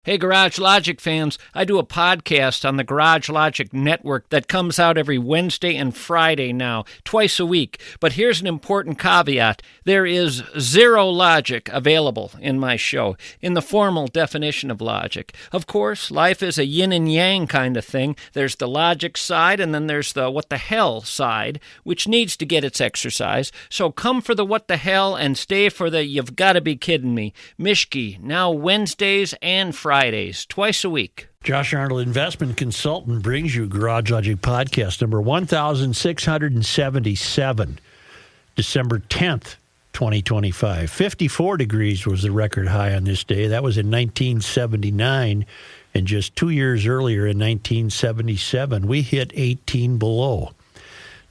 Hey, Garage Logic fans, I do a podcast on the Garage Logic Network that comes out every Wednesday and Friday now, twice a week. But here's an important caveat. There is zero logic available in my show, in the formal definition of logic. Of course, life is a yin and yang kind of thing. There's the logic side, and then there's the what the hell side, which needs to get its exercise. So come for the what the hell and stay for the you've got to be kidding me. Mishki, now Wednesdays and Fridays, twice a week. Josh Arnold, investment consultant, brings you Garage Logic Podcast number 1677, December 10th, 2025. 54 degrees was the record high on this day. That was in 1979, and just 2 years earlier in 1977, we hit 18 below.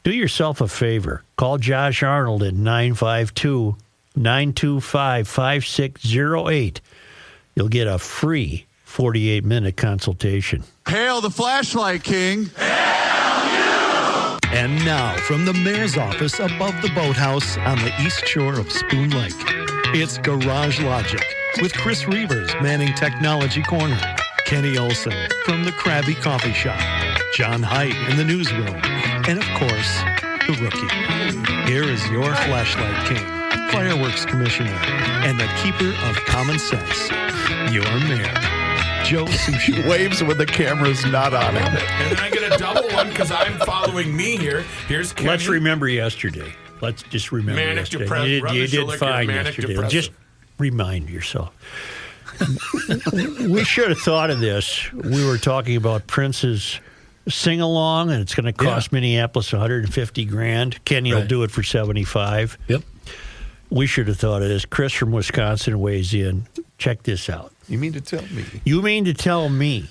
Do yourself a favor. Call Josh Arnold at 952-925-5608. You'll get a free 48-minute consultation. Hail the flashlight king. Hail you! And now, from the mayor's office above the boathouse on the east shore of Spoon Lake, it's Garage Logic with Chris Reavers manning Technology Corner, Kenny Olson from the Krabby Coffee Shop, John Heidt in the newsroom, and of course, the rookie. Here is your flashlight king, fireworks commissioner, and the keeper of common sense, your mayor, Joe Sushi. He waves when the camera's not on him. And then I get a double one because I'm following me here. Here's Kenny. Let's remember yesterday. Let's just remember Manic yesterday. depressed. You did fine yesterday. Just remind yourself. We should have thought of this. We were talking about Prince's sing-along, and it's going to cost Minneapolis $150,000. Kenny will do it for $75,000. Yep. We should have thought of this. Chris from Wisconsin weighs in. Check this out. You mean to tell me? You mean to tell me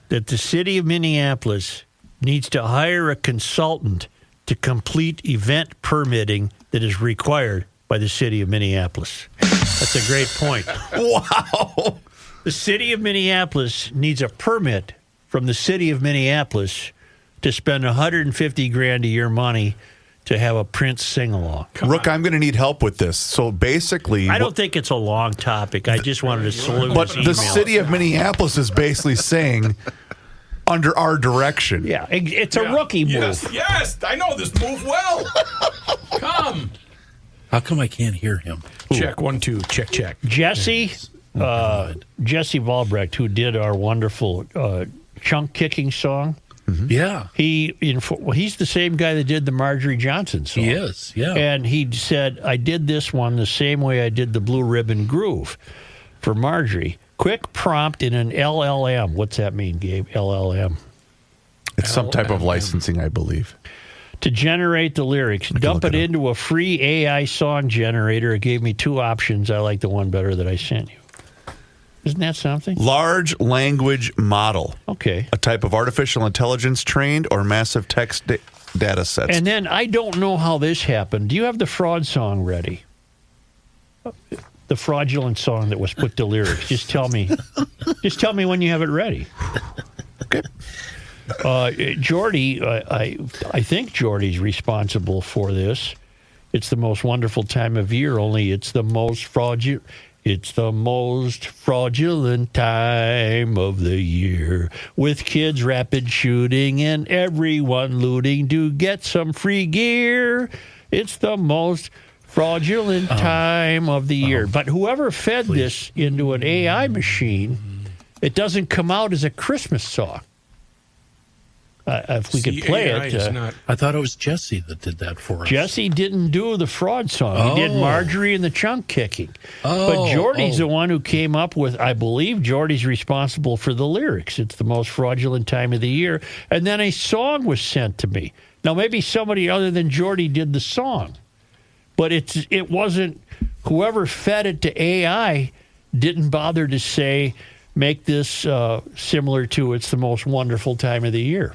that the city of Minneapolis needs to hire a consultant to complete event permitting that is required by the city of Minneapolis? That's a great point. Wow. The city of Minneapolis needs a permit from the city of Minneapolis to spend $150,000 a year money to have a Prince sing-along. Rook, I'm going to need help with this. So basically... I don't think it's a long topic. I just wanted to salute But his the email. city of Minneapolis is basically saying, under our direction. Yeah, it's a rookie move. Yes, I know this move well. Come. How come I can't hear him? Check 1, 2. Check. Jesse Valbrecht, who did our wonderful chunk kicking song, Yeah. he's the same guy that did the Marjorie Johnson song. He is, yeah. And he said, I did this one the same way I did the Blue Ribbon Groove for Marjorie. Quick prompt in an LLM. What's that mean, Gabe? LLM. It's some type of licensing, I believe. To generate the lyrics. Dump it into a free AI song generator. It gave me two options. I like the one better that I sent you. Isn't that something? Large language model. Okay. A type of artificial intelligence trained or massive text data sets. And then I don't know how this happened. Do you have the fraud song ready? The fraudulent song that was put to lyrics. Just tell me. Just tell me when you have it ready. Okay. Jordy, I think Jordy's responsible for this. It's the most wonderful time of year, only it's the most fraudulent. It's the most fraudulent time of the year, with kids rapid shooting and everyone looting to get some free gear. It's the most fraudulent time of the year. But whoever fed this into an AI machine, it doesn't come out as a Christmas song. If we could play it. I thought it was Jesse that did that for us. Jesse didn't do the fraud song. He did Marjorie and the chunk kicking. But Jordy's the one who came up with, I believe Jordy's responsible for the lyrics. It's the most fraudulent time of the year. And then a song was sent to me. Now, maybe somebody other than Jordy did the song. But it wasn't, whoever fed it to AI didn't bother to say, make this similar to It's the Most Wonderful Time of the Year.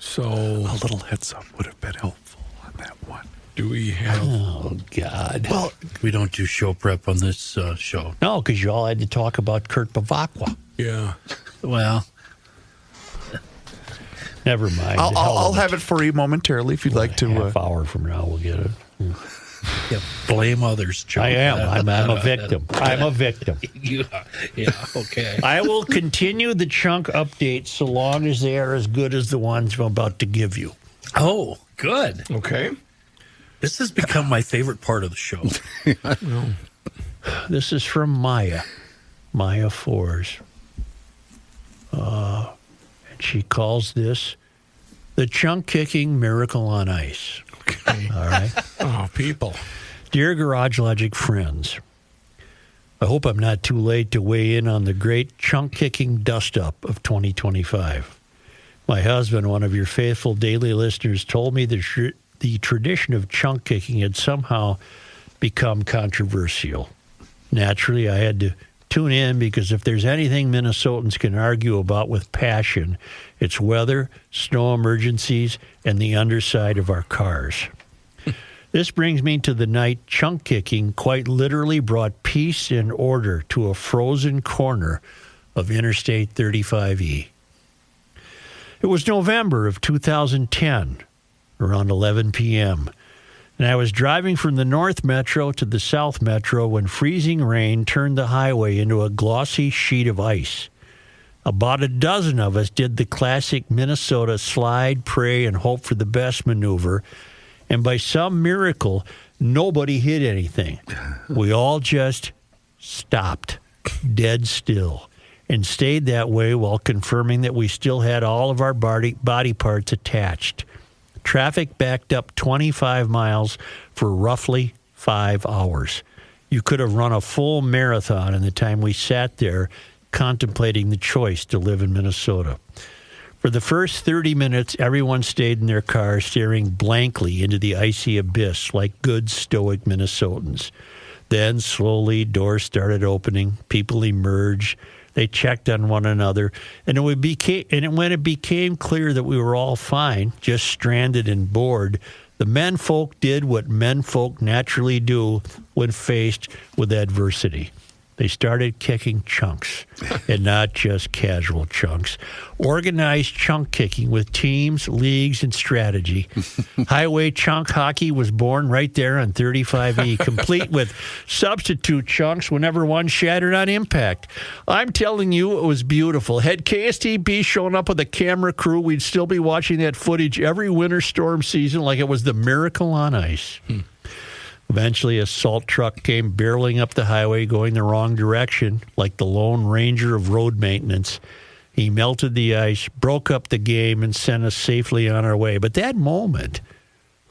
So a little heads up would have been helpful on that one. do we have? Oh, God. Well, we don't do show prep on this show. No, because you all had to talk about Kurt Bavacqua. Yeah. Well, Never mind. I'll have it for you momentarily if you'd like to. Half hour from now, we'll get it. Yeah, blame others, Joe. I am. I'm a victim. I'm a victim. Yeah, okay. I will continue the chunk updates so long as they are as good as the ones I'm about to give you. Oh, good. Okay. This has become my favorite part of the show. This is from Maya Fours. And she calls this the chunk kicking miracle on ice. Okay. All right. Oh, people. Dear Garage Logic friends, I hope I'm not too late to weigh in on the great chunk kicking dust up of 2025. My husband, one of your faithful daily listeners, told me that the tradition of chunk kicking had somehow become controversial. Naturally, I had to tune in because if there's anything Minnesotans can argue about with passion, it's weather, snow emergencies, and the underside of our cars. This brings me to the night chunk kicking quite literally brought peace and order to a frozen corner of Interstate 35E. It was November of 2010, around 11 p.m., and I was driving from the North Metro to the South Metro when freezing rain turned the highway into a glossy sheet of ice. About a dozen of us did the classic Minnesota slide, pray, and hope for the best maneuver, and by some miracle, nobody hit anything. We all just stopped, dead still, and stayed that way while confirming that we still had all of our body parts attached. Traffic backed up 25 miles for roughly 5 hours. You could have run a full marathon in the time we sat there contemplating the choice to live in Minnesota. For the first 30 minutes, everyone stayed in their car staring blankly into the icy abyss like good stoic Minnesotans. Then, slowly, doors started opening. People emerged. They checked on one another. And when it became clear that we were all fine, just stranded and bored, the menfolk did what menfolk naturally do when faced with adversity. They started kicking chunks, and not just casual chunks. Organized chunk kicking with teams, leagues, and strategy. Highway chunk hockey was born right there on 35E, complete with substitute chunks whenever one shattered on impact. I'm telling you, it was beautiful. Had KSTP shown up with a camera crew, we'd still be watching that footage every winter storm season like it was the miracle on ice. Eventually, a salt truck came barreling up the highway going the wrong direction, like the Lone Ranger of road maintenance. He melted the ice, broke up the game, and sent us safely on our way. But that moment,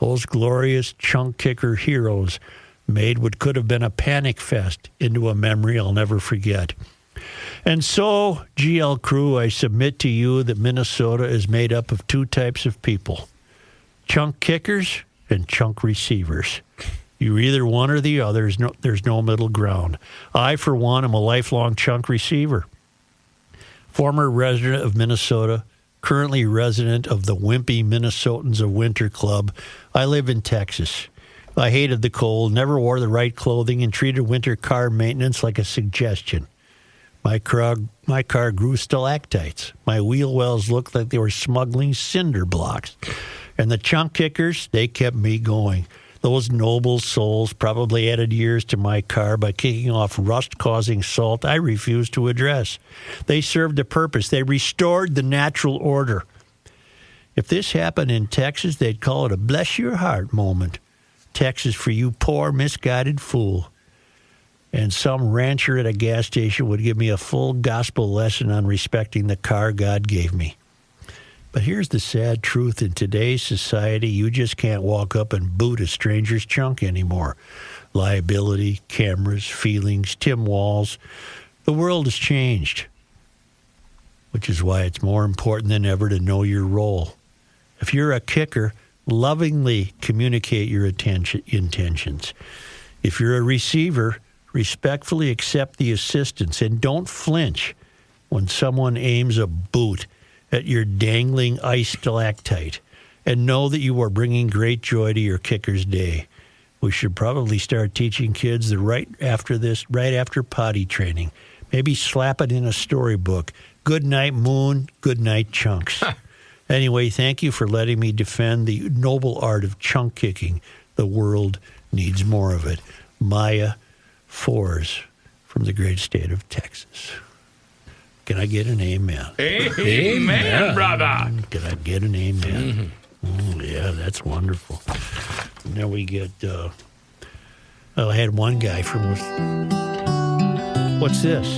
those glorious chunk kicker heroes made what could have been a panic fest into a memory I'll never forget. And so, GL crew, I submit to you that Minnesota is made up of two types of people, chunk kickers and chunk receivers. You're either one or the other. There's no middle ground. I, for one, am a lifelong chunk receiver. Former resident of Minnesota, currently resident of the Wimpy Minnesotans of Winter Club, I live in Texas. I hated the cold, never wore the right clothing, and treated winter car maintenance like a suggestion. My car grew stalactites. My wheel wells looked like they were smuggling cinder blocks. And the chunk kickers, they kept me going. Those noble souls probably added years to my car by kicking off rust-causing salt I refused to address. They served a purpose. They restored the natural order. If this happened in Texas, they'd call it a bless your heart moment. Texas for you poor, misguided fool. And some rancher at a gas station would give me a full gospel lesson on respecting the car God gave me. But here's the sad truth. In today's society, you just can't walk up and boot a stranger's chunk anymore. Liability, cameras, feelings, Tim Walls. The world has changed, which is why it's more important than ever to know your role. If you're a kicker, lovingly communicate your intentions. If you're a receiver, respectfully accept the assistance and don't flinch when someone aims a boot at your dangling ice stalactite, and know that you are bringing great joy to your kicker's day. We should probably start teaching kids right after potty training. Maybe slap it in a storybook. Good night, moon. Good night, chunks. Anyway, thank you for letting me defend the noble art of chunk kicking the world needs more of it. Maya Fours from the great state of Texas. Can I get an amen? Amen, brother. Can I get an amen? Oh, yeah, that's wonderful. And then we get, I had one guy from, what's this?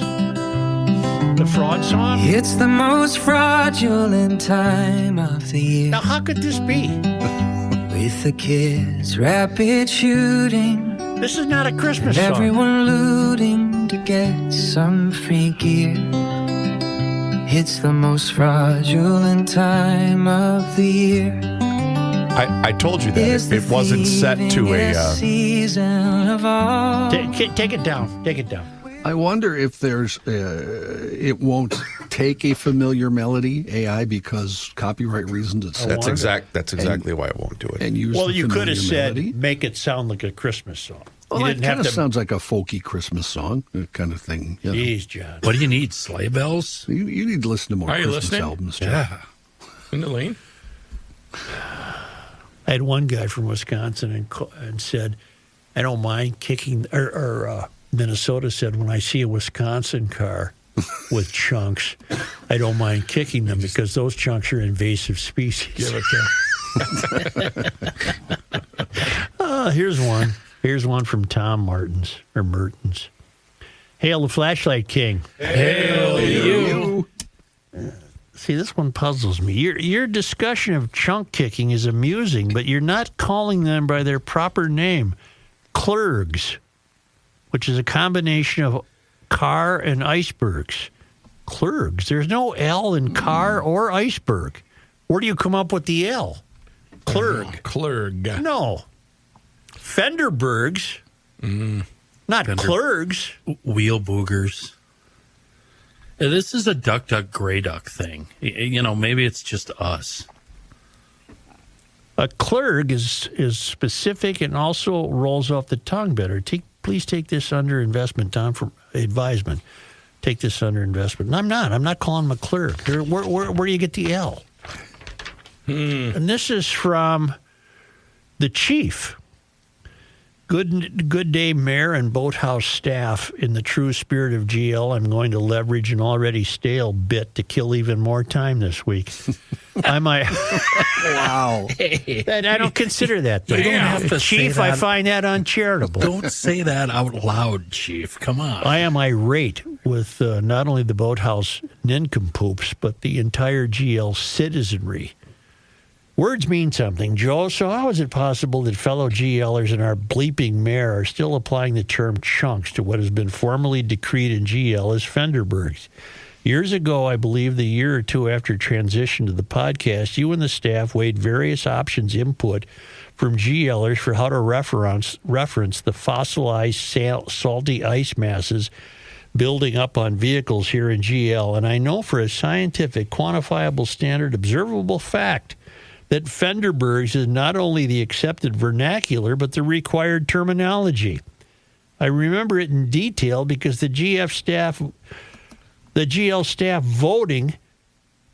The fraud song? It's the most fraudulent time of the year. Now, how could this be? With the kids rapid shooting, This is not a Christmas song. everyone looting to get some free gear. It's the most fraudulent time of the year. I told you that it wasn't set to a. Season of all. Take it down. Take it down. I wonder if there's it won't take a familiar melody AI because copyright reasons. It's That's exactly why I won't do it. and use. Well, the you could have familiar said, melody. make it sound like a Christmas song. Well, you that didn't kind have of to. sounds like a folky Christmas song kind of thing. You know. Jeez, John. What do you need? Sleigh bells? You need to listen to more Are you Christmas listening? albums. John. Yeah. In the lane? I had one guy from Wisconsin and said, I don't mind kicking, or Minnesota said, when I see a Wisconsin car with chunks, I don't mind kicking them because those chunks are invasive species. Give it to Here's one. Here's one from Tom Mertens. Hail the Flashlight King. Hail you. See, this one puzzles me. Your discussion of chunk kicking is amusing, but you're not calling them by their proper name, clergs, which is a combination of car and icebergs. Clergs. There's no L in car or iceberg. Where do you come up with the L? Clerg. Clerg. No. Fenderbergs. Not clergs. Wheel boogers. This is a duck, duck, gray duck thing. You know, maybe it's just us. A clerg is specific and also rolls off the tongue better. Please take this under investment, Tom, from advisement. Take this under investment. And I'm not calling him a clerg. Where do you get the L? And this is from the chief. Good day, Mayor and Boathouse staff. In the true spirit of GL, I'm going to leverage an already stale bit to kill even more time this week. Wow. I don't consider that. You don't have to Chief, say that. I find that uncharitable. Don't say that out loud, Chief. Come on. I am irate with not only the Boathouse nincompoops, but the entire GL citizenry. Words mean something, Joe, so how is it possible that fellow GL'ers and our bleeping mayor are still applying the term chunks to what has been formally decreed in GL as Fenderbergs? Years ago, I believe the year or two after transition to the podcast, you and the staff weighed various options input from GL'ers for how to reference the fossilized salty ice masses building up on vehicles here in GL. And I know for a scientific, quantifiable, standard, observable fact that Fenderbergs is not only the accepted vernacular, but the required terminology. I remember it in detail because the GL staff voting,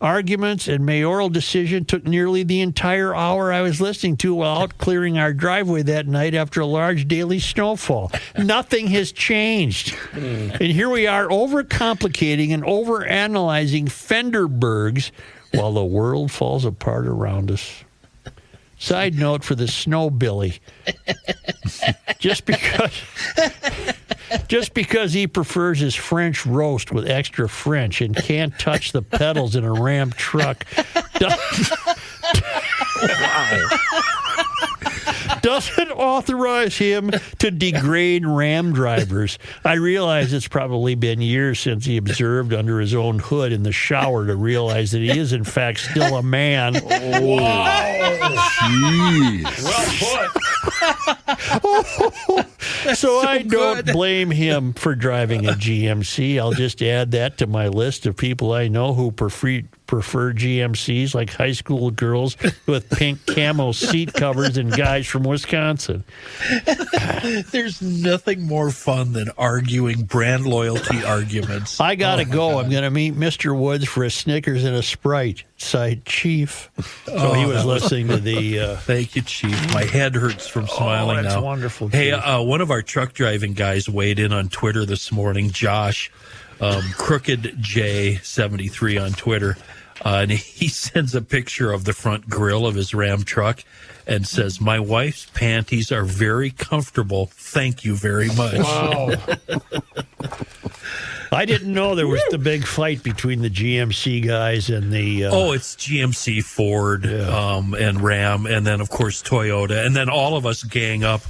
arguments, and mayoral decision took nearly the entire hour I was listening to while out clearing our driveway that night after a large daily snowfall. Nothing has changed. And here we are overcomplicating and overanalyzing Fenderbergs while the world falls apart around us. Side note for the snowbilly. Just because he prefers his French roast with extra French and can't touch the pedals in a Ram truck doesn't authorize him to degrade Ram drivers. I realize it's probably been years since he observed under his own hood in the shower to realize that he is, in fact, still a man. So I don't blame him for driving a GMC. I'll just add that to my list of people I know who prefer GMCs like high school girls with pink camo seat covers and guys from Wisconsin. There's nothing more fun than arguing brand loyalty arguments. I got to go. I'm going to meet Mr. Woods for a Snickers and a Sprite. Side Chief. So he was listening to the... Thank you, Chief. My head hurts from smiling that's now. Wonderful. Hey, Chief. one of our truck driving guys weighed in on Twitter this morning, Josh, Crooked J73 on Twitter. And he sends a picture of the front grill of his Ram truck and says, "My wife's panties are very comfortable. Thank you very much." Wow. I didn't know there was the big fight between the GMC guys and the... it's GMC, Ford, and Ram, and then, of course, Toyota. And then all of us gang up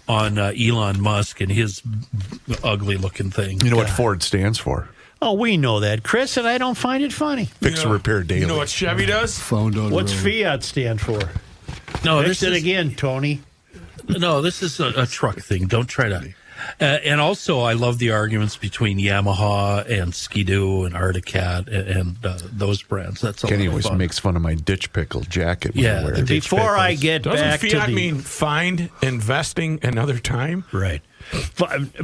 on Elon Musk and his ugly-looking thing. You know what Ford stands for? Oh, we know that, Chris, and I don't find it funny. Fix and repair daily. You know what Chevy does? Found on What's road. Fiat stand for? No, Fix it again, Tony. No, this is a truck thing. Don't try to... and also, I love the arguments between Yamaha and Ski-Doo and Arctic Cat and those brands. That's a Kenny lot of always fun. makes fun of my ditch pickle jacket. Yeah, I wear the it. ditch Before I pickles. get Doesn't back Fiat to the... mean find investing another time? Right.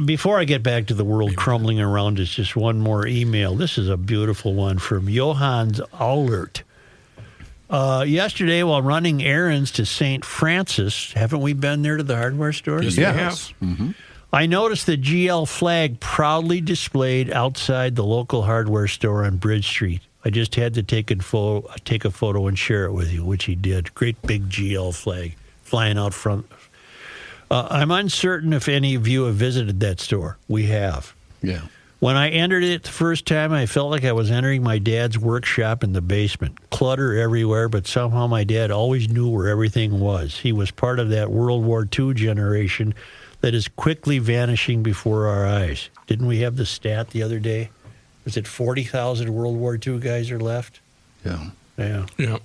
Before I get back to the world crumbling around us, just one more email. This is a beautiful one from Johannes Allert. Yesterday, while running errands to St. Francis, haven't we been there to the hardware store? Yes. Mm-hmm. I noticed the GL flag proudly displayed outside the local hardware store on Bridge Street. I just had to take a photo and share it with you, which he did. Great big GL flag flying out front. I'm uncertain if any of you have visited that store. We have. Yeah. When I entered it the first time, I felt like I was entering my dad's workshop in the basement. Clutter everywhere, but somehow my dad always knew where everything was. He was part of that World War II generation that is quickly vanishing before our eyes. Didn't we have the stat the other day? Was it 40,000 World War II guys are left? Yeah. Yeah. Yeah.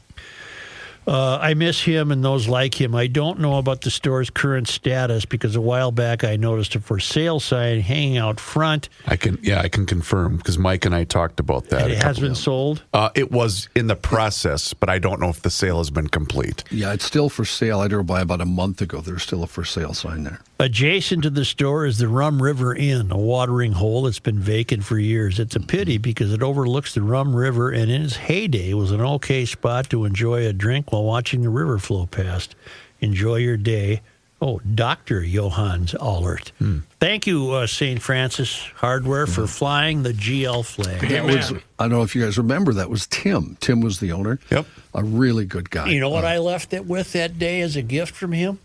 I miss him and those like him. I don't know about the store's current status because a while back I noticed a for sale sign hanging out front. I can confirm because Mike and I talked about that. And it has been sold? It was in the process, but I don't know if the sale has been complete. Yeah, it's still for sale. I drove by about a month ago. There's still a for sale sign there. Adjacent to the store is the Rum River Inn, a watering hole that's been vacant for years. It's a pity because it overlooks the Rum River and in its heyday was an okay spot to enjoy a drink while watching the river flow past. Enjoy your day. Oh, Dr. Johannes Allert. Thank you, St. Francis Hardware, for flying the GL flag. That was, I don't know if you guys remember, that was Tim. Tim was the owner. Yep. A really good guy. You know what I left it with that day as a gift from him?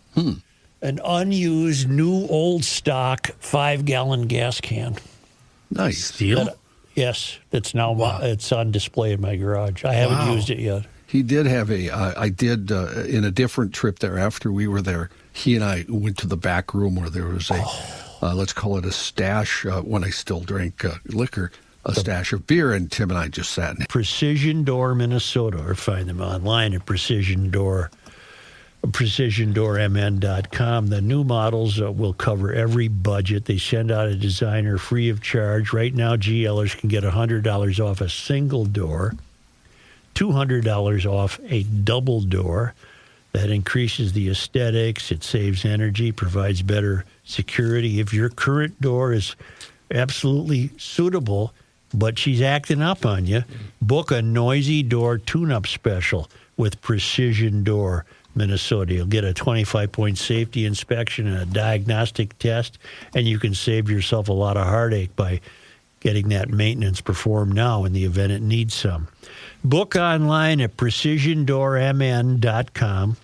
An unused, new, old stock 5-gallon gas can. Nice. Steel? Yes, it's now it's on display in my garage. I haven't used it yet. He did have I did, in a different trip there after we were there, he and I went to the back room where there was a, let's call it a stash, when I still drank liquor, a stash of beer, and Tim and I just sat in it. Precision Door, Minnesota, or find them online at precisiondoormn.com. The new models will cover every budget. They send out a designer free of charge. Right now, GL'ers can get $100 off a single door, $200 off a double door. That increases the aesthetics. It saves energy, provides better security. If your current door is absolutely suitable, but she's acting up on you, book a noisy door tune-up special with Precision Door, Minnesota. You'll get a 25-point safety inspection and a diagnostic test, and you can save yourself a lot of heartache by getting that maintenance performed now in the event it needs some. Book online at precisiondoormn.com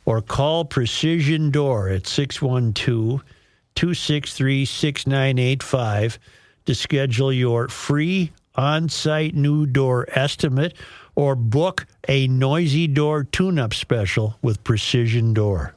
or call Precision Door at 612-263-6985 to schedule your free on-site new door estimate or book a noisy door tune-up special with Precision Door.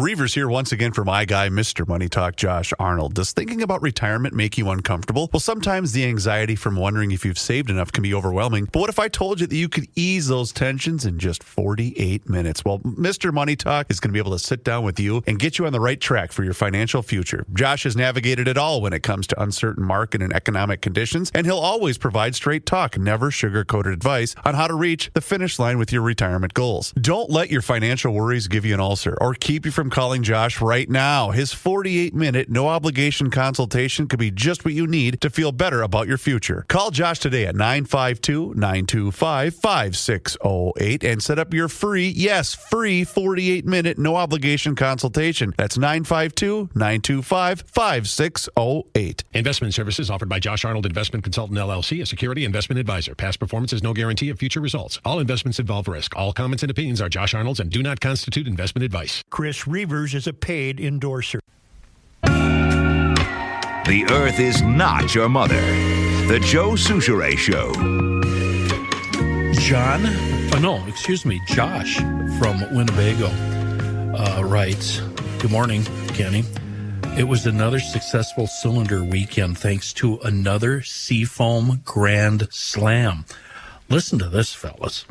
Reavers here once again for my guy, Mr. Money Talk, Josh Arnold. Does thinking about retirement make you uncomfortable? Well, sometimes the anxiety from wondering if you've saved enough can be overwhelming. But what if I told you that you could ease those tensions in just 48 minutes? Well, Mr. Money Talk is going to be able to sit down with you and get you on the right track for your financial future. Josh has navigated it all when it comes to uncertain market and economic conditions, and he'll always provide straight talk, never sugar-coated advice on how to reach the finish line with your retirement goals. Don't let your financial worries give you an ulcer or keep you from calling Josh right now. His 48-minute, no-obligation consultation could be just what you need to feel better about your future. Call Josh today at 952-925-5608 and set up your free 48-minute, no-obligation consultation. That's 952-925-5608. Investment services offered by Josh Arnold Investment Consultant, LLC, a security investment advisor. Past performance is no guarantee of future results. All investments involve risk. All comments and opinions are Josh Arnold's and do not constitute investment advice. Chris Reavers is a paid endorser. The Earth is not your mother. The Joe Souchere Show. Josh from Winnebago writes, good morning, Kenny. It was another successful cylinder weekend thanks to another Seafoam Grand Slam. Listen to this, fellas.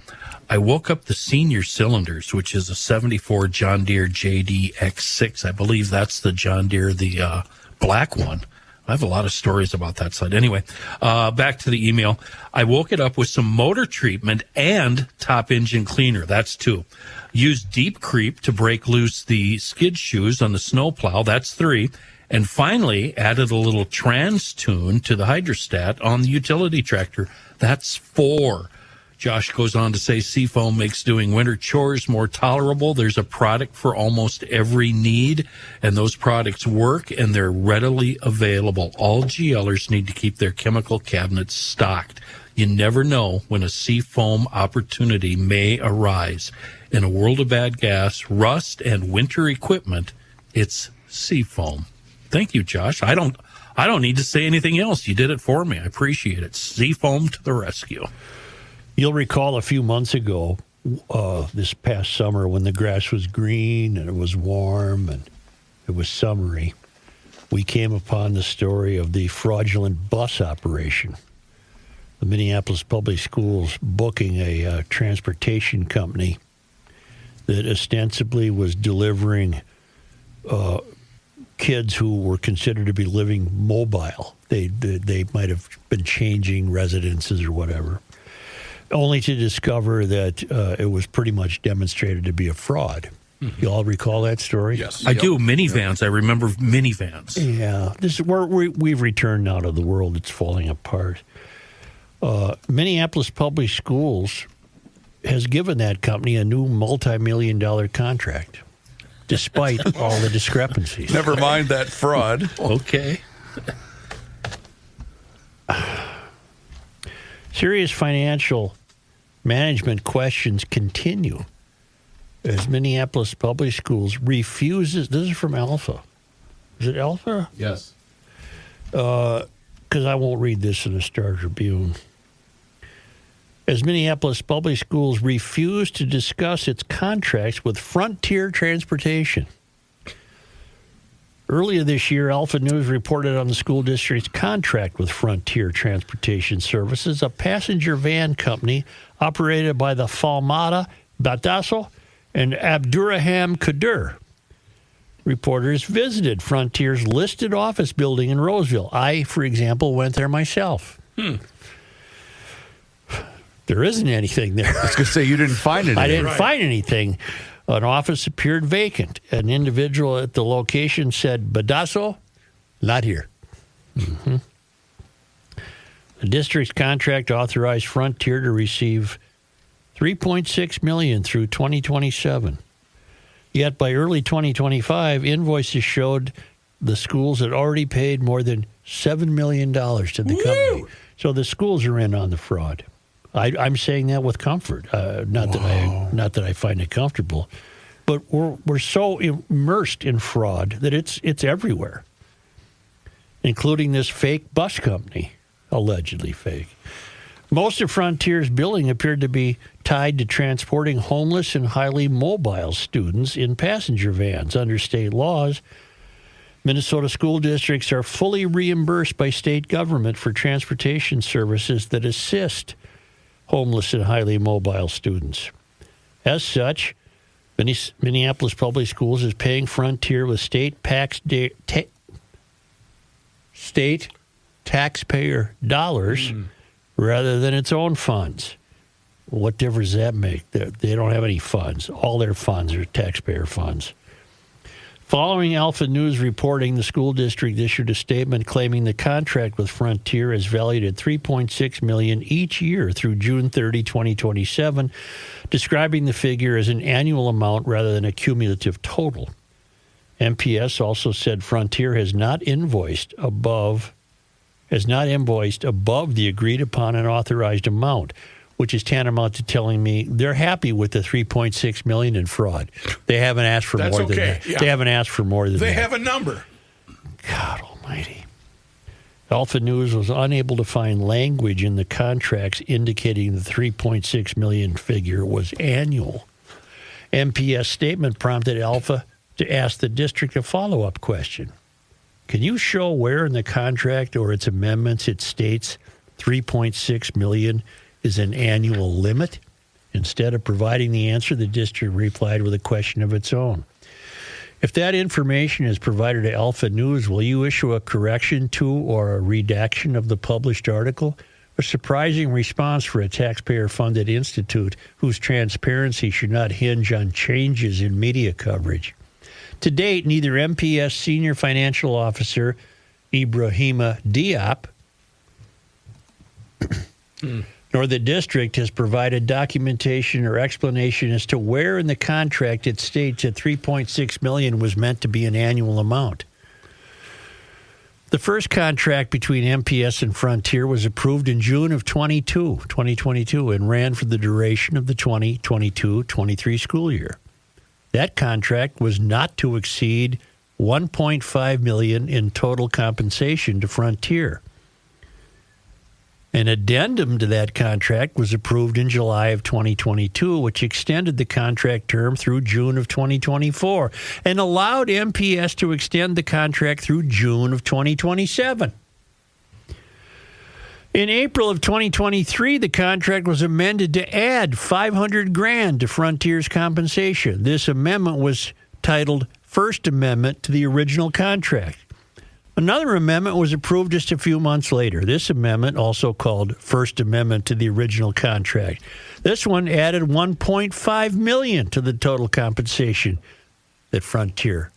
I woke up the senior cylinders, which is a 74 John Deere JD X6. I believe that's the John Deere, the black one. I have a lot of stories about that side. Anyway, back to the email. I woke it up with some motor treatment and top engine cleaner. That's 2. Used Deep Creep to break loose the skid shoes on the snowplow. That's 3. And finally, added a little trans tune to the hydrostat on the utility tractor. That's 4. Josh goes on to say Seafoam makes doing winter chores more tolerable. There's a product for almost every need, and those products work, and they're readily available. All GL'ers need to keep their chemical cabinets stocked. You never know when a Seafoam opportunity may arise. In a world of bad gas, rust, and winter equipment, it's Seafoam. Thank you, Josh. I don't need to say anything else. You did it for me. I appreciate it. Seafoam to the rescue. You'll recall a few months ago, this past summer, when the grass was green and it was warm and it was summery, we came upon the story of the fraudulent bus operation. The Minneapolis Public Schools booking a transportation company that ostensibly was delivering kids who were considered to be living mobile. They might have been changing residences or whatever, only to discover that it was pretty much demonstrated to be a fraud. Mm-hmm. You all recall that story? Yes. I do. Minivans. I remember minivans. Yeah. This is where we've returned now to the world that's falling apart. Minneapolis Public Schools has given that company a new multi-million-dollar contract, despite all the discrepancies. Never mind that fraud. Okay. Serious financial management questions continue as Minneapolis Public Schools refuses. This is from Alpha. Is it Alpha? Yes. Because I won't read this in the Star Tribune. As Minneapolis Public Schools refuse to discuss its contracts with Frontier Transportation. Earlier this year, Alpha News reported on the school district's contract with Frontier Transportation Services, a passenger van company operated by the Falmata, Batasso, and Abdurraham Kadir. Reporters visited Frontier's listed office building in Roseville. I, for example, went there myself. There isn't anything there. I was going to say, you didn't find anything. I didn't find anything. An office appeared vacant. An individual at the location said, Badasso, not here. Mm-hmm. The district's contract authorized Frontier to receive $3.6 million through 2027. Yet by early 2025, invoices showed the schools had already paid more than $7 million to the company. So the schools are in on the fraud. I'm saying that with comfort. Not that I find it comfortable, but we're so immersed in fraud that it's everywhere, including this fake bus company, allegedly fake. Most of Frontier's billing appeared to be tied to transporting homeless and highly mobile students in passenger vans. Under state laws, Minnesota school districts are fully reimbursed by state government for transportation services that assist homeless and highly mobile students. As such, Minneapolis Public Schools is paying Frontier with state taxpayer dollars rather than its own funds. What difference does that make? They don't have any funds. All their funds are taxpayer funds. Following Alpha News reporting, the school district issued a statement claiming the contract with Frontier is valued at $3.6 million each year through June 30, 2027, describing the figure as an annual amount rather than a cumulative total. MPS also said Frontier has not invoiced above the agreed upon and authorized amount, which is tantamount to telling me they're happy with the $3.6 million in fraud. They haven't asked for more than that. Yeah. They haven't asked for more than that. They have a number. God almighty. Alpha News was unable to find language in the contracts indicating the $3.6 million figure was annual. MPS statement prompted Alpha to ask the district a follow-up question. Can you show where in the contract or its amendments it states $3.6 million is an annual limit? Instead of providing the answer, the district replied with a question of its own. If that information is provided to Alpha News, will you issue a correction to or a redaction of the published article? A surprising response for a taxpayer-funded institute whose transparency should not hinge on changes in media coverage. To date, neither MPS Senior Financial Officer Ibrahima Diop nor the district has provided documentation or explanation as to where in the contract it states that $3.6 million was meant to be an annual amount. The first contract between MPS and Frontier was approved in June of 2022 and ran for the duration of the 2022-23 school year. That contract was not to exceed $1.5 million in total compensation to Frontier. An addendum to that contract was approved in July of 2022, which extended the contract term through June of 2024 and allowed MPS to extend the contract through June of 2027. In April of 2023, the contract was amended to add $500,000 to Frontier's compensation. This amendment was titled First Amendment to the original contract. Another amendment was approved just a few months later. This amendment, also called First Amendment to the original contract. This one added $1.5 million to the total compensation that Frontier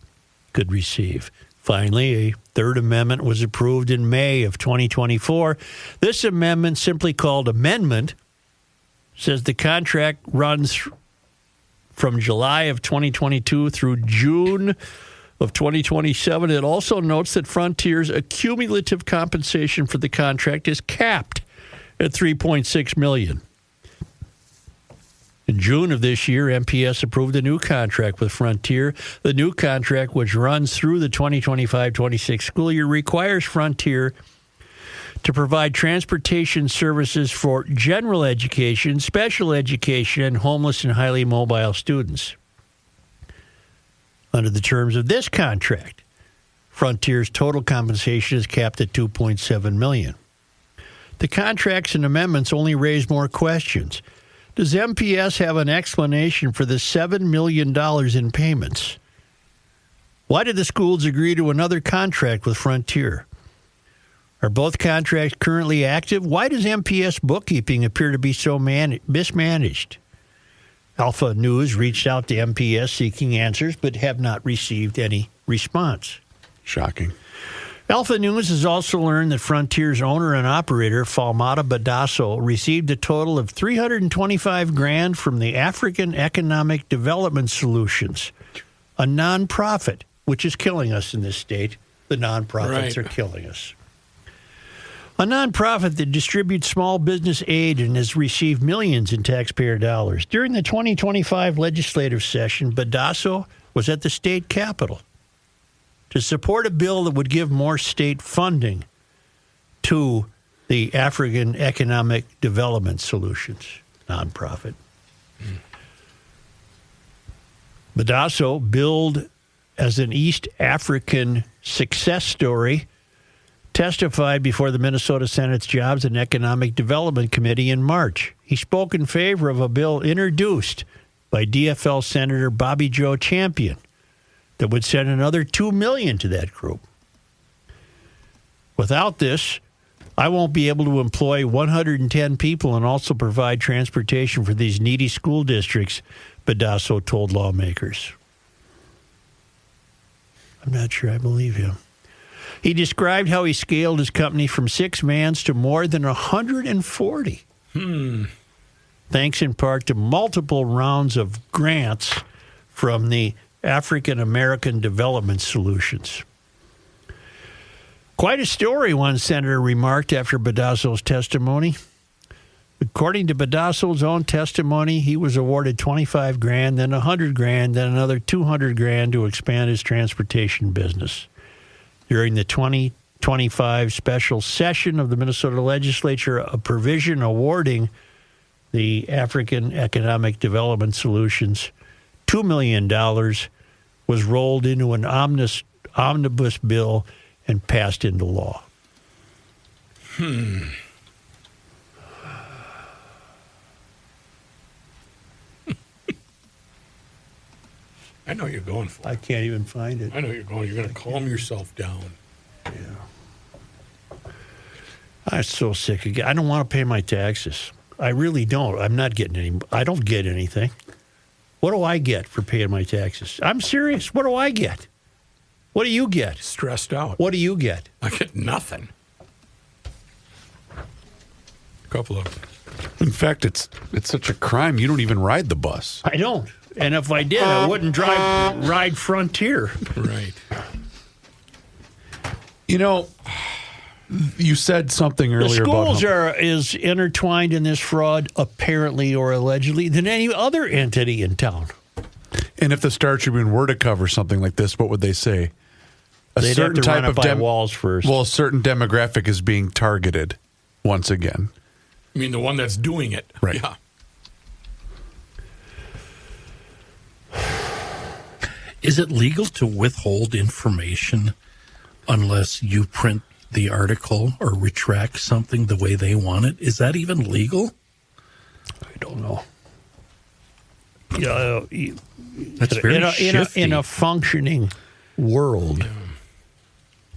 could receive. Finally, a third amendment was approved in May of 2024. This amendment, simply called Amendment, says the contract runs from July of 2022 through June of 2027. It also notes that Frontier's accumulative compensation for the contract is capped at $3.6 million. In June of this year, MPS approved a new contract with Frontier. The new contract, which runs through the 2025-26 school year, requires Frontier to provide transportation services for general education, special education, and homeless and highly mobile students. Under the terms of this contract, Frontier's total compensation is capped at $2.7 million. The contracts and amendments only raise more questions. Does MPS have an explanation for the $7 million in payments? Why did the schools agree to another contract with Frontier? Are both contracts currently active? Why does MPS bookkeeping appear to be so mismanaged? Alpha News reached out to MPS seeking answers, but have not received any response. Shocking. Alpha News has also learned that Frontier's owner and operator, Falmata Badasso, received a total of $325,000 from the African Economic Development Solutions, a nonprofit, which is killing us in this state. The nonprofits are killing us. A nonprofit that distributes small business aid and has received millions in taxpayer dollars. During the 2025 legislative session, Badasso was at the state capitol to support a bill that would give more state funding to the African Economic Development Solutions nonprofit. Badasso, billed as an East African success story, testified before the Minnesota Senate's Jobs and Economic Development Committee in March. He spoke in favor of a bill introduced by DFL Senator Bobby Joe Champion that would send another $2 million to that group. Without this, I won't be able to employ 110 people and also provide transportation for these needy school districts, Badasso told lawmakers. I'm not sure I believe him. He described how he scaled his company from 6 vans to more than 140. Thanks in part to multiple rounds of grants from the African American Development Solutions. Quite a story, one senator remarked after Badasso's testimony. According to Badasso's own testimony, he was awarded $25,000, then $100,000, then another $200,000 to expand his transportation business. During the 2025 special session of the Minnesota legislature, a provision awarding the African Economic Development Solutions $2 million was rolled into an omnibus bill and passed into law. I know you're going for it. I can't even find it. I know you're going. You're going to calm yourself down. Yeah. I'm so sick again. I don't want to pay my taxes. I really don't. I'm not getting any. I don't get anything. What do I get for paying my taxes? I'm serious. What do I get? What do you get? Stressed out. What do you get? I get nothing. A couple of. In fact, it's such a crime. You don't even ride the bus. I don't. And if I did, I wouldn't ride Frontier. Right. You know, you said something earlier the schools about is intertwined in this fraud, apparently or allegedly, than any other entity in town. And if the Star Tribune were to cover something like this, what would they say? They'd have to run it by walls first. Well, a certain demographic is being targeted once again. I mean, the one that's doing it. Right. Yeah. Is it legal to withhold information unless you print the article or retract something the way they want it? Is that even legal? I don't know. Yeah, that's very shifty. In a functioning world,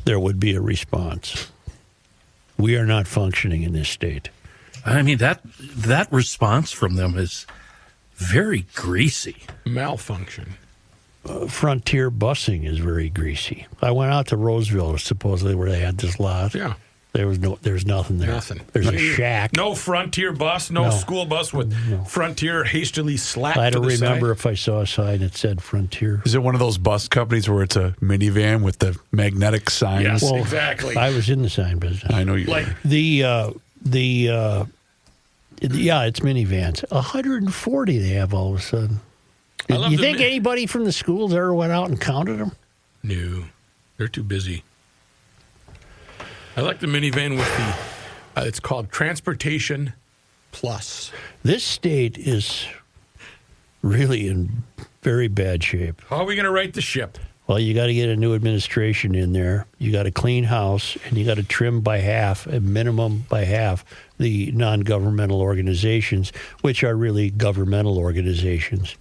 there would be a response. We are not functioning in this state. I mean, that response from them is very greasy. Malfunction. Frontier busing is very greasy. I went out to Roseville, supposedly where they had this lot. Yeah. There's nothing there. Nothing. There's a shack. No Frontier bus, no school bus with Frontier hastily slapped I to don't the remember side. if I saw a sign that said Frontier. Is it one of those bus companies where it's a minivan with the magnetic signs? Yes, Well, exactly. I was in the sign business. I know you. Like it's minivans. 140 they have all of a sudden. You think anybody from the schools ever went out and counted them? No, they're too busy. I like the minivan with the, it's called Transportation Plus. This state is really in very bad shape. How are we going to right the ship? Well, you got to get a new administration in there. You got to clean house, and you got to trim by half, a minimum by half, the non-governmental organizations, which are really governmental organizations,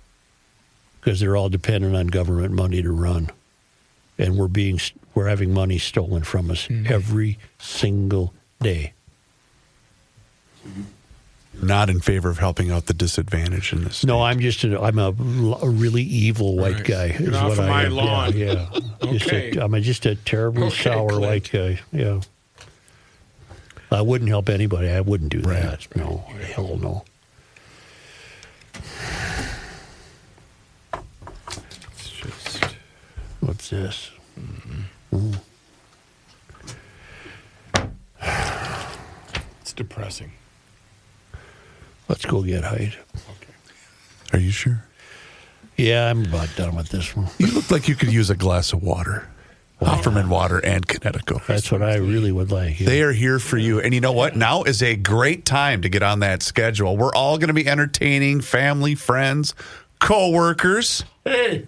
because they're all dependent on government money to run, and we're having money stolen from us every single day. Not in favor of helping out the disadvantaged in this state. No, I'm a really evil white guy. Get is off what of I my am. lawn. Yeah. Okay. I'm just a terribly sour Clint. white guy. Yeah. I wouldn't help anybody. I wouldn't do that. No, hell no. It's just... What's this? It's depressing. Let's go get Heidt. Okay. Are you sure? Yeah, I'm about done with this one. You look like you could use a glass of water. Hofferman Water and Connecticut. That's what I really would like. Yeah. They are here for you. And you know what? Now is a great time to get on that schedule. We're all going to be entertaining family, friends, co-workers. Hey.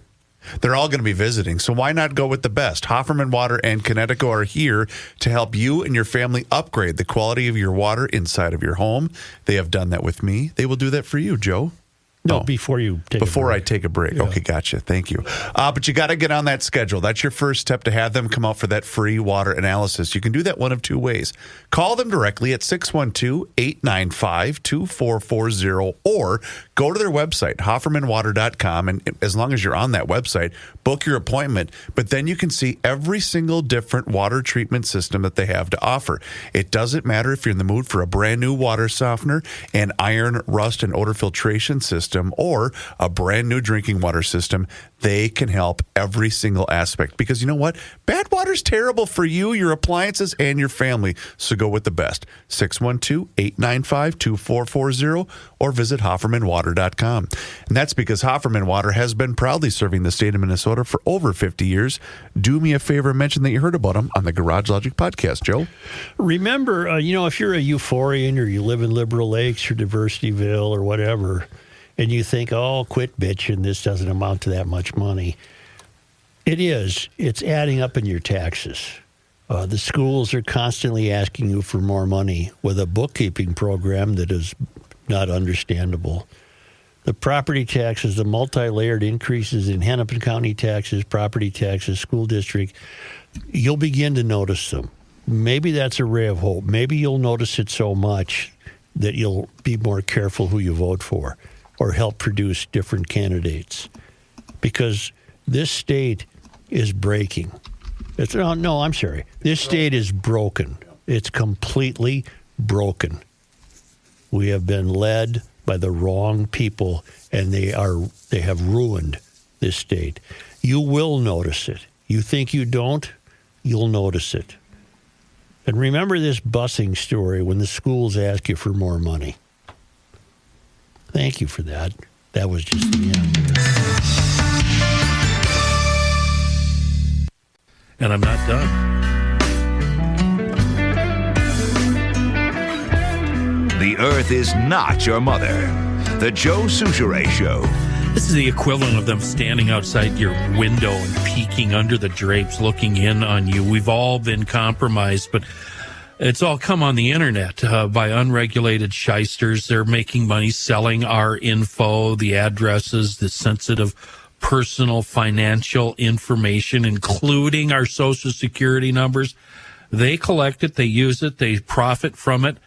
They're all going to be visiting, so why not go with the best? Hofferman Water and Connecticut are here to help you and your family upgrade the quality of your water inside of your home. They have done that with me. They will do that for you, Joe. No, before you take Before a I break. take a break. Yeah. Okay, gotcha. Thank you. But you got to get on that schedule. That's your first step to have them come out for that free water analysis. You can do that one of two ways. Call them directly at 612-895-2440 or go to their website, hoffermanwater.com. And as long as you're on that website, book your appointment. But then you can see every single different water treatment system that they have to offer. It doesn't matter if you're in the mood for a brand new water softener, an iron, rust, and odor filtration system, or a brand new drinking water system. They can help every single aspect because you know what? Bad water's terrible for you, your appliances, and your family. So go with the best. 612-895-2440 or visit HoffermanWater.com. And that's because Hofferman Water has been proudly serving the state of Minnesota for over 50 years. Do me a favor and mention that you heard about them on the Garage Logic podcast, Joe. Remember, if you're a Euphorian or you live in Liberal Lakes or Diversityville or whatever, and you think, oh, quit bitching, this doesn't amount to that much money. It is. It's adding up in your taxes. The schools are constantly asking you for more money with a bookkeeping program that is not understandable. The property taxes, the multi-layered increases in Hennepin County taxes, property taxes, school district, you'll begin to notice them. Maybe that's a ray of hope. Maybe you'll notice it so much that you'll be more careful who you vote for, or help produce different candidates, because this state is breaking. I'm sorry. This state is broken. It's completely broken. We have been led by the wrong people, and they have ruined this state. You will notice it. You think you don't, you'll notice it. And remember this busing story when the schools ask you for more money. Thank you for that. That was just the end. And I'm not done. The earth is not your mother. The Joe Souchere Show. This is the equivalent of them standing outside your window and peeking under the drapes, looking in on you. We've all been compromised, but it's all come on the internet by unregulated shysters. They're making money selling our info, the addresses, the sensitive personal financial information, including our Social Security numbers. They collect it, they use it, they profit from it,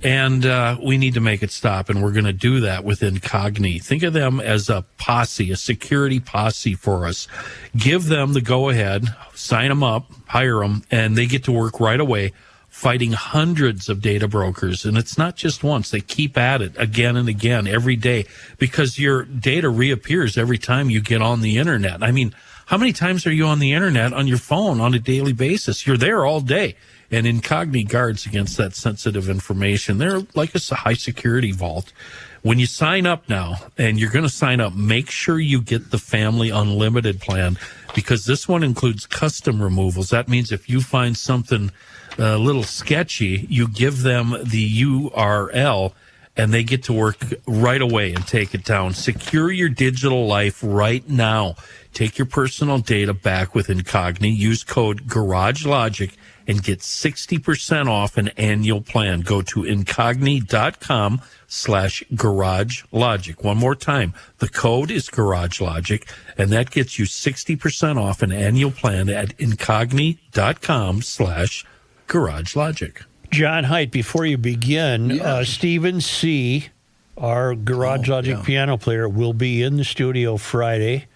and we need to make it stop, and we're going to do that with Incogni. Think of them as a posse, a security posse for us. Give them the go-ahead, sign them up, hire them, and they get to work right away, fighting hundreds of data brokers. And it's not just once. They keep at it again and again every day because your data reappears every time you get on the internet. I mean, how many times are you on the internet on your phone on a daily basis? You're there all day. And Incogni guards against that sensitive information. They're like a high security vault. When you sign up now, and you're going to sign up, make sure you get the Family Unlimited plan, because this one includes custom removals. That means if you find something a little sketchy, you give them the URL and they get to work right away and take it down. Secure your digital life right now. Take your personal data back with Incogni. Use code GarageLogic and get 60% off an annual plan. Go to incogni.com/GarageLogic. One more time. The code is GarageLogic, and that gets you 60% off an annual plan at incogni.com/GarageLogic. John Heidt, before you begin, Stephen C., our Garage Logic piano player, will be in the studio Friday.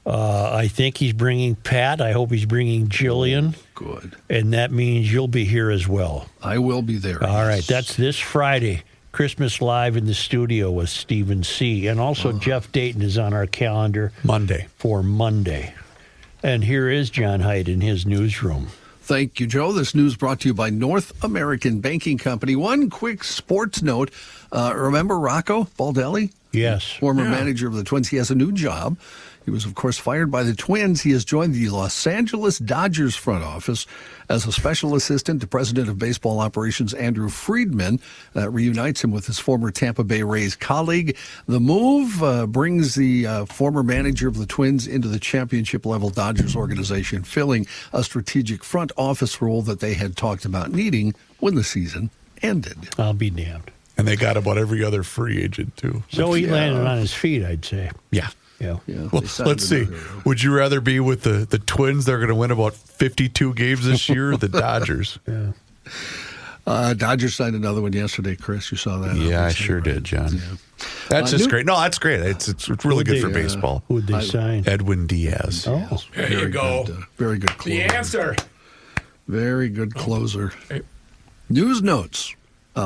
I think he's bringing Pat. I hope he's bringing Jillian. Good. And that means you'll be here as well. I will be there. All right. That's this Friday. Christmas Live in the studio with Stephen C. And also Jeff Dayton is on our calendar. Monday. For Monday. And here is John Heidt in his newsroom. Thank you, Joe. This news brought to you by North American Banking Company. One quick sports note. Remember Rocco Baldelli? Yes. Former manager of the Twins. He has a new job. He was, of course, fired by the Twins. He has joined the Los Angeles Dodgers front office as a special assistant to President of Baseball Operations Andrew Friedman. That reunites him with his former Tampa Bay Rays colleague. The move brings the former manager of the Twins into the championship-level Dodgers organization, filling a strategic front office role that they had talked about needing when the season ended. I'll be damned. And they got about every other free agent, too. So he landed on his feet, I'd say. Yeah. Yeah. Well, let's see. Would you rather be with the Twins? They're going to win about 52 games this year, or the Dodgers? Yeah. Dodgers signed another one yesterday, Chris. You saw that? Yeah, I sure did, John. Yeah. That's just great. No, that's great. It's really good for baseball. Who would they sign? Edwin Diaz. Oh. There you go. Very good closer. The answer. Very good closer. News notes.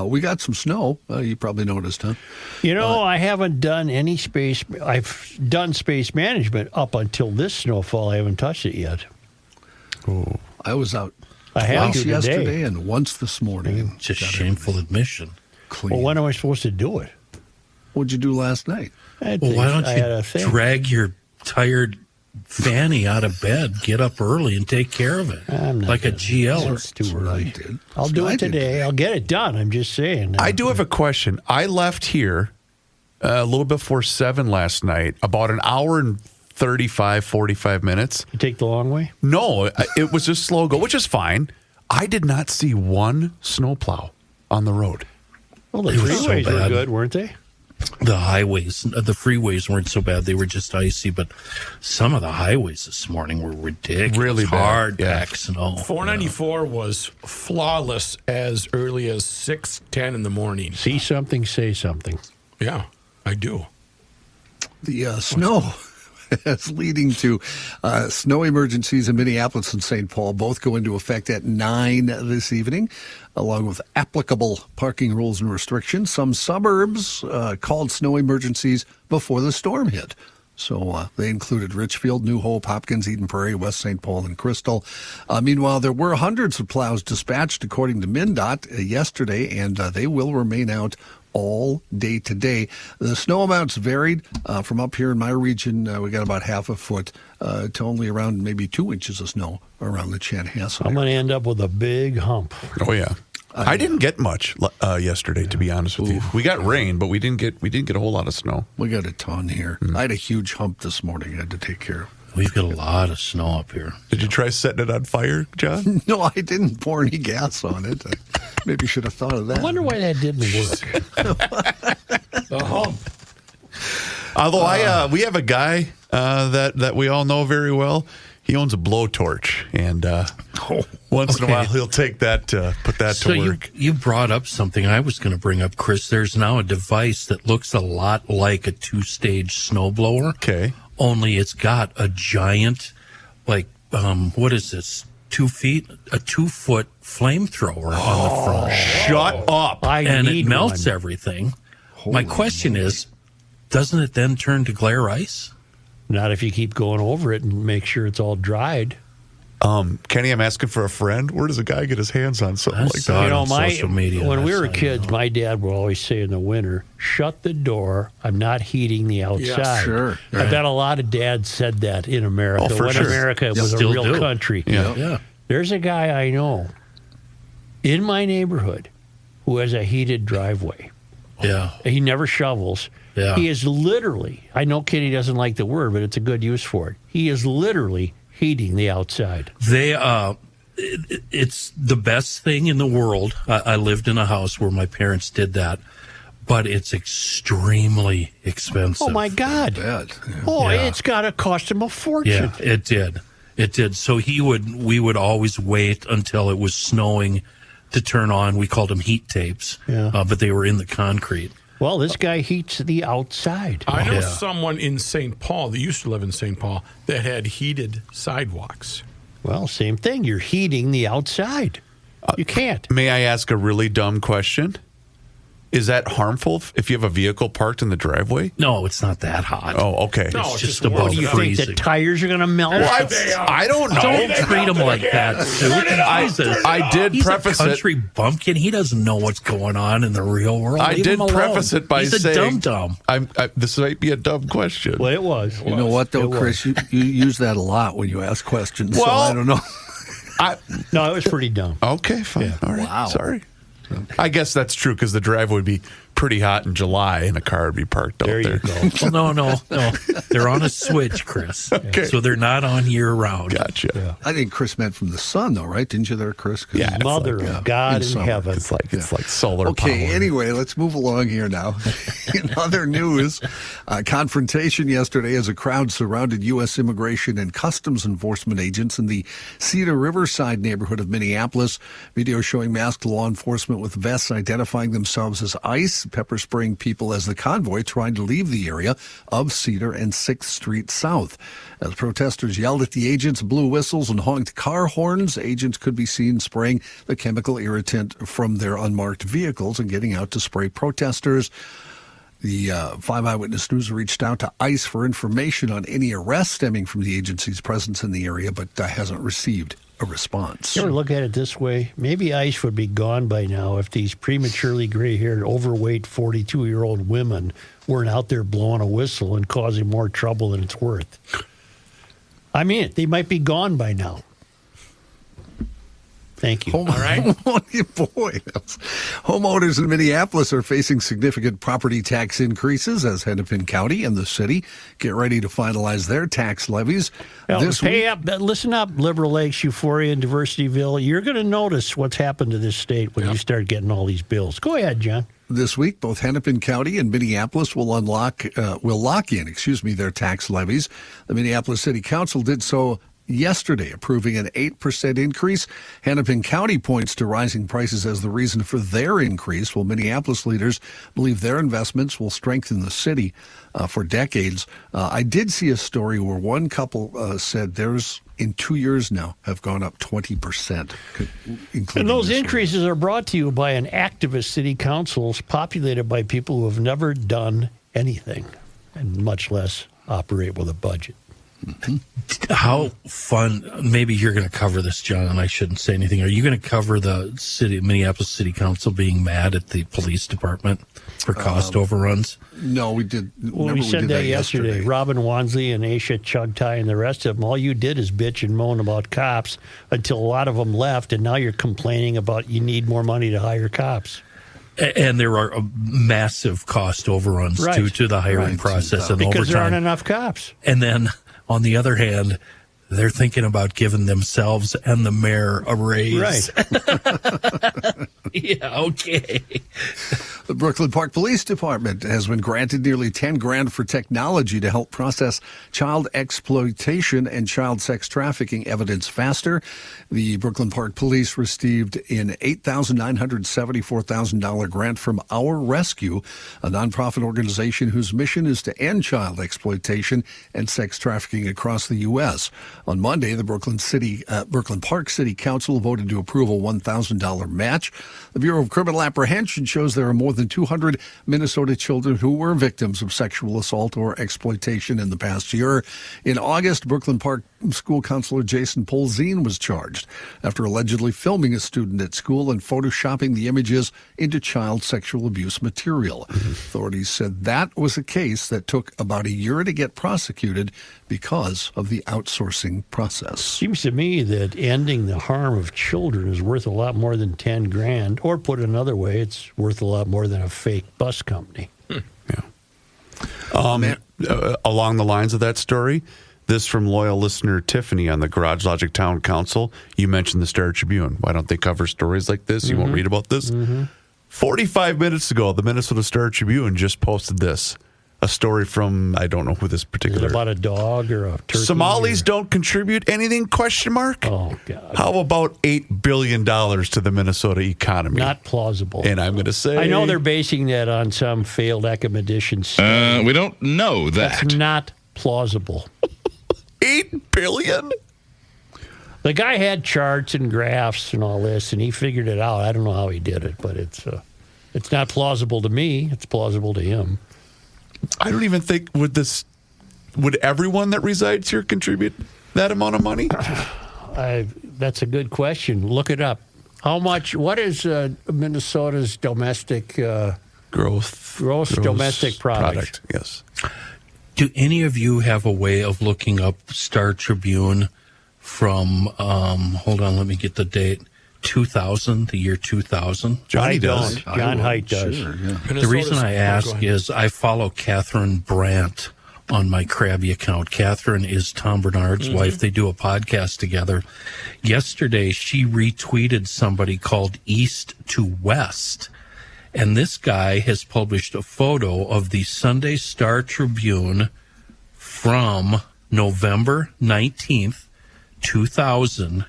We got some snow. You probably noticed, huh? You know, I haven't done any space. I've done space management up until this snowfall. I haven't touched it yet. Oh, I was out I have once to yesterday today. and once this morning. Just shameful admission. Clean. Well, when am I supposed to do it? What'd you do last night? Well, why don't you drag your tired Fanny out of bed, get up early, and take care of it like a GL'er. It's too early. I'll do it today. I'll get it done. I'm just saying. I do have a question. I left here a little before 7 last night, about an hour and 45 minutes. You take the long way? No, it was just slow go, which is fine. I did not see one snowplow on the road. Well, the freeways were good, weren't they? The highways, the freeways weren't so bad. They were just icy, but some of the highways this morning were ridiculous. Really bad. Hard packed snow. 494 was flawless as early as 6:10 in the morning. See something, say something. Yeah, I do. The snow is leading to snow emergencies in Minneapolis and St. Paul. Both go into effect at 9 this evening, along with applicable parking rules and restrictions. Some suburbs called snow emergencies before the storm hit. So they included Richfield, New Hope, Hopkins, Eden Prairie, West St. Paul, and Crystal. Meanwhile, there were hundreds of plows dispatched, according to MnDOT, yesterday, and they will remain out all day today. The snow amounts varied from up here in my region. We got about half a foot to only around maybe 2 inches of snow around the Chanhassen. I'm going to end up with a big hump. Oh yeah, I didn't get much yesterday, to be honest with you. We got rain, but we didn't get a whole lot of snow. We got a ton here. I had a huge hump this morning I had to take care of. We've got a lot of snow up here. Did you try setting it on fire, John? No, I didn't pour any gas on it. I maybe should have thought of that. I wonder why that didn't work. The hump. Although we have a guy that we all know very well. He owns a blowtorch, and once in a while he'll take that, put that to work. You brought up something I was going to bring up, Chris. There's now a device that looks a lot like a 2-stage snowblower. Okay. Only it's got a giant, what is this, 2 feet? A 2-foot flamethrower on the front. Shut up. And it melts everything. My question is, doesn't it then turn to glare ice? Not if you keep going over it and make sure it's all dried. Kenny, I'm asking for a friend. Where does a guy get his hands on something like that? You know, social media, when we were kids, my dad would always say in the winter, shut the door. I'm not heating the outside. Yeah, sure. I bet a lot of dads said that in America when America was a real country. Yeah. There's a guy I know in my neighborhood who has a heated driveway. Yeah. He never shovels. Yeah. He is literally, I know Kenny doesn't like the word, but it's a good use for it. He is literally heating the outside. It's the best thing in the world. I lived in a house where my parents did that, but it's extremely expensive. Oh my God! It's got to cost him a fortune. Yeah, it did. So we would always wait until it was snowing to turn on. We called them heat tapes, but they were in the concrete. Well, this guy heats the outside. I know someone in St. Paul that used to live in St. Paul that had heated sidewalks. Well, same thing. You're heating the outside. You can't. May I ask a really dumb question? Is that harmful if you have a vehicle parked in the driveway? No, it's not that hot. Oh, okay. No, It's it's just just warm. above Do you freezing. think the tires are going to melt? Well, I don't know. Don't treat him like that, Sue. Jesus. I did He's preface a country bumpkin. He doesn't know what's going on in the real world. I Leave did him alone. preface it by He's saying, a dum-dum. This might be a dumb question. Well, it was. You know what, though, Chris? You use that a lot when you ask questions, so Well, I don't know. No, it was pretty dumb. Okay, fine. Yeah. All right. Wow. Sorry. I guess that's true because the driveway would be pretty hot in July and a car would be parked out There there. you go. Well, no. They're on a switch, Chris. Okay. So they're not on year-round. Gotcha. I think Chris meant from the sun, though, right? Didn't you there, Chris? 'Cause- Yeah. Mother like, of God in summer. heaven. It's like solar Okay, power. anyway, let's move along here now. In other news, a confrontation yesterday as a crowd surrounded U.S. Immigration and Customs Enforcement agents in the Cedar Riverside neighborhood of Minneapolis. Video showing masked law enforcement with vests identifying themselves as ICE, pepper spraying people as the convoy tried to leave the area of Cedar and 6th Street South. As protesters yelled at the agents, blew whistles, and honked car horns, agents could be seen spraying the chemical irritant from their unmarked vehicles and getting out to spray protesters. The 5 Eyewitness News reached out to ICE for information on any arrests stemming from the agency's presence in the area, but hasn't received a response. You ever look at it this way? Maybe ICE would be gone by now if these prematurely gray-haired, overweight 42-year-old women weren't out there blowing a whistle and causing more trouble than it's worth. I mean it. They might be gone by now. Thank you. All right. Boy. Homeowners in Minneapolis are facing significant property tax increases as Hennepin County and the city get ready to finalize their tax levies. Well, this pay week. up. Listen up, Liberal Lakes, Euphoria, and Diversityville. You're going to notice what's happened to this state when you start getting all these bills. Go ahead, John. This week, both Hennepin County and Minneapolis will lock in their tax levies. The Minneapolis City Council did so yesterday, approving an 8% increase. Hennepin County points to rising prices as the reason for their increase, while Minneapolis leaders believe their investments will strengthen the city for decades. I did see a story where one couple said theirs in 2 years now have gone up 20%. And those increases are brought to you by an activist city councils populated by people who have never done anything, and much less operate with a budget. Mm-hmm. How fun, maybe you're going to cover this, John, and I shouldn't say anything. Are you going to cover the Minneapolis City Council being mad at the police department for cost overruns? No, we did. Well, we said that yesterday. Robin Wansley and Aisha Chugtai and the rest of them, all you did is bitch and moan about cops until a lot of them left, and now you're complaining about you need more money to hire cops. And there are massive cost overruns to the hiring process and because overtime. there aren't enough cops. And then, on the other hand, they're thinking about giving themselves and the mayor a raise. Right. Yeah, okay. The Brooklyn Park Police Department has been granted nearly $10,000 for technology to help process child exploitation and child sex trafficking evidence faster. The Brooklyn Park Police received an $8,974,000 grant from Our Rescue, a nonprofit organization whose mission is to end child exploitation and sex trafficking across the U.S. On Monday, the Brooklyn Park City Council voted to approve a $1,000 match. The Bureau of Criminal Apprehension shows there are more than 200 Minnesota children who were victims of sexual assault or exploitation in the past year. In August, Brooklyn Park School Counselor Jason Polzine was charged after allegedly filming a student at school and photoshopping the images into child sexual abuse material. Authorities said that was a case that took about a year to get prosecuted because of the outsourcing process. Seems to me that ending the harm of children is worth a lot more than $10,000, or put another way, it's worth a lot more than a fake bus company. Along the lines of that story, this from loyal listener Tiffany on the Garage Logic Town Council. You mentioned the Star Tribune. Why don't they cover stories like this? You won't read about this? 45 minutes ago, the Minnesota Star Tribune just posted this. A story from, I don't know who this particular... Is it about a dog or a turkey? Somalis don't contribute anything, question mark? Oh, God. How about $8 billion to the Minnesota economy? Not plausible. And I'm going to say... I know they're basing that on some failed academician study. We don't know that. That's not plausible. $8 billion? The guy had charts and graphs and all this, and he figured it out. I don't know how he did it, but it's... It's not plausible to me. It's plausible to him. I don't even think would everyone that resides here contribute that amount of money? That's a good question. Look it up. How much? What is Minnesota's domestic gross domestic product? Yes. Do any of you have a way of looking up Star Tribune from? Hold on, let me get the date. 2000, the year 2000. Johnny does. John Heidt does. Sure, yeah. The reason I ask is I follow Catherine Brandt on my Krabby account. Catherine is Tom Bernard's wife. They do a podcast together. Yesterday, she retweeted somebody called East to West. And this guy has published a photo of the Sunday Star Tribune from November 19th, 2000.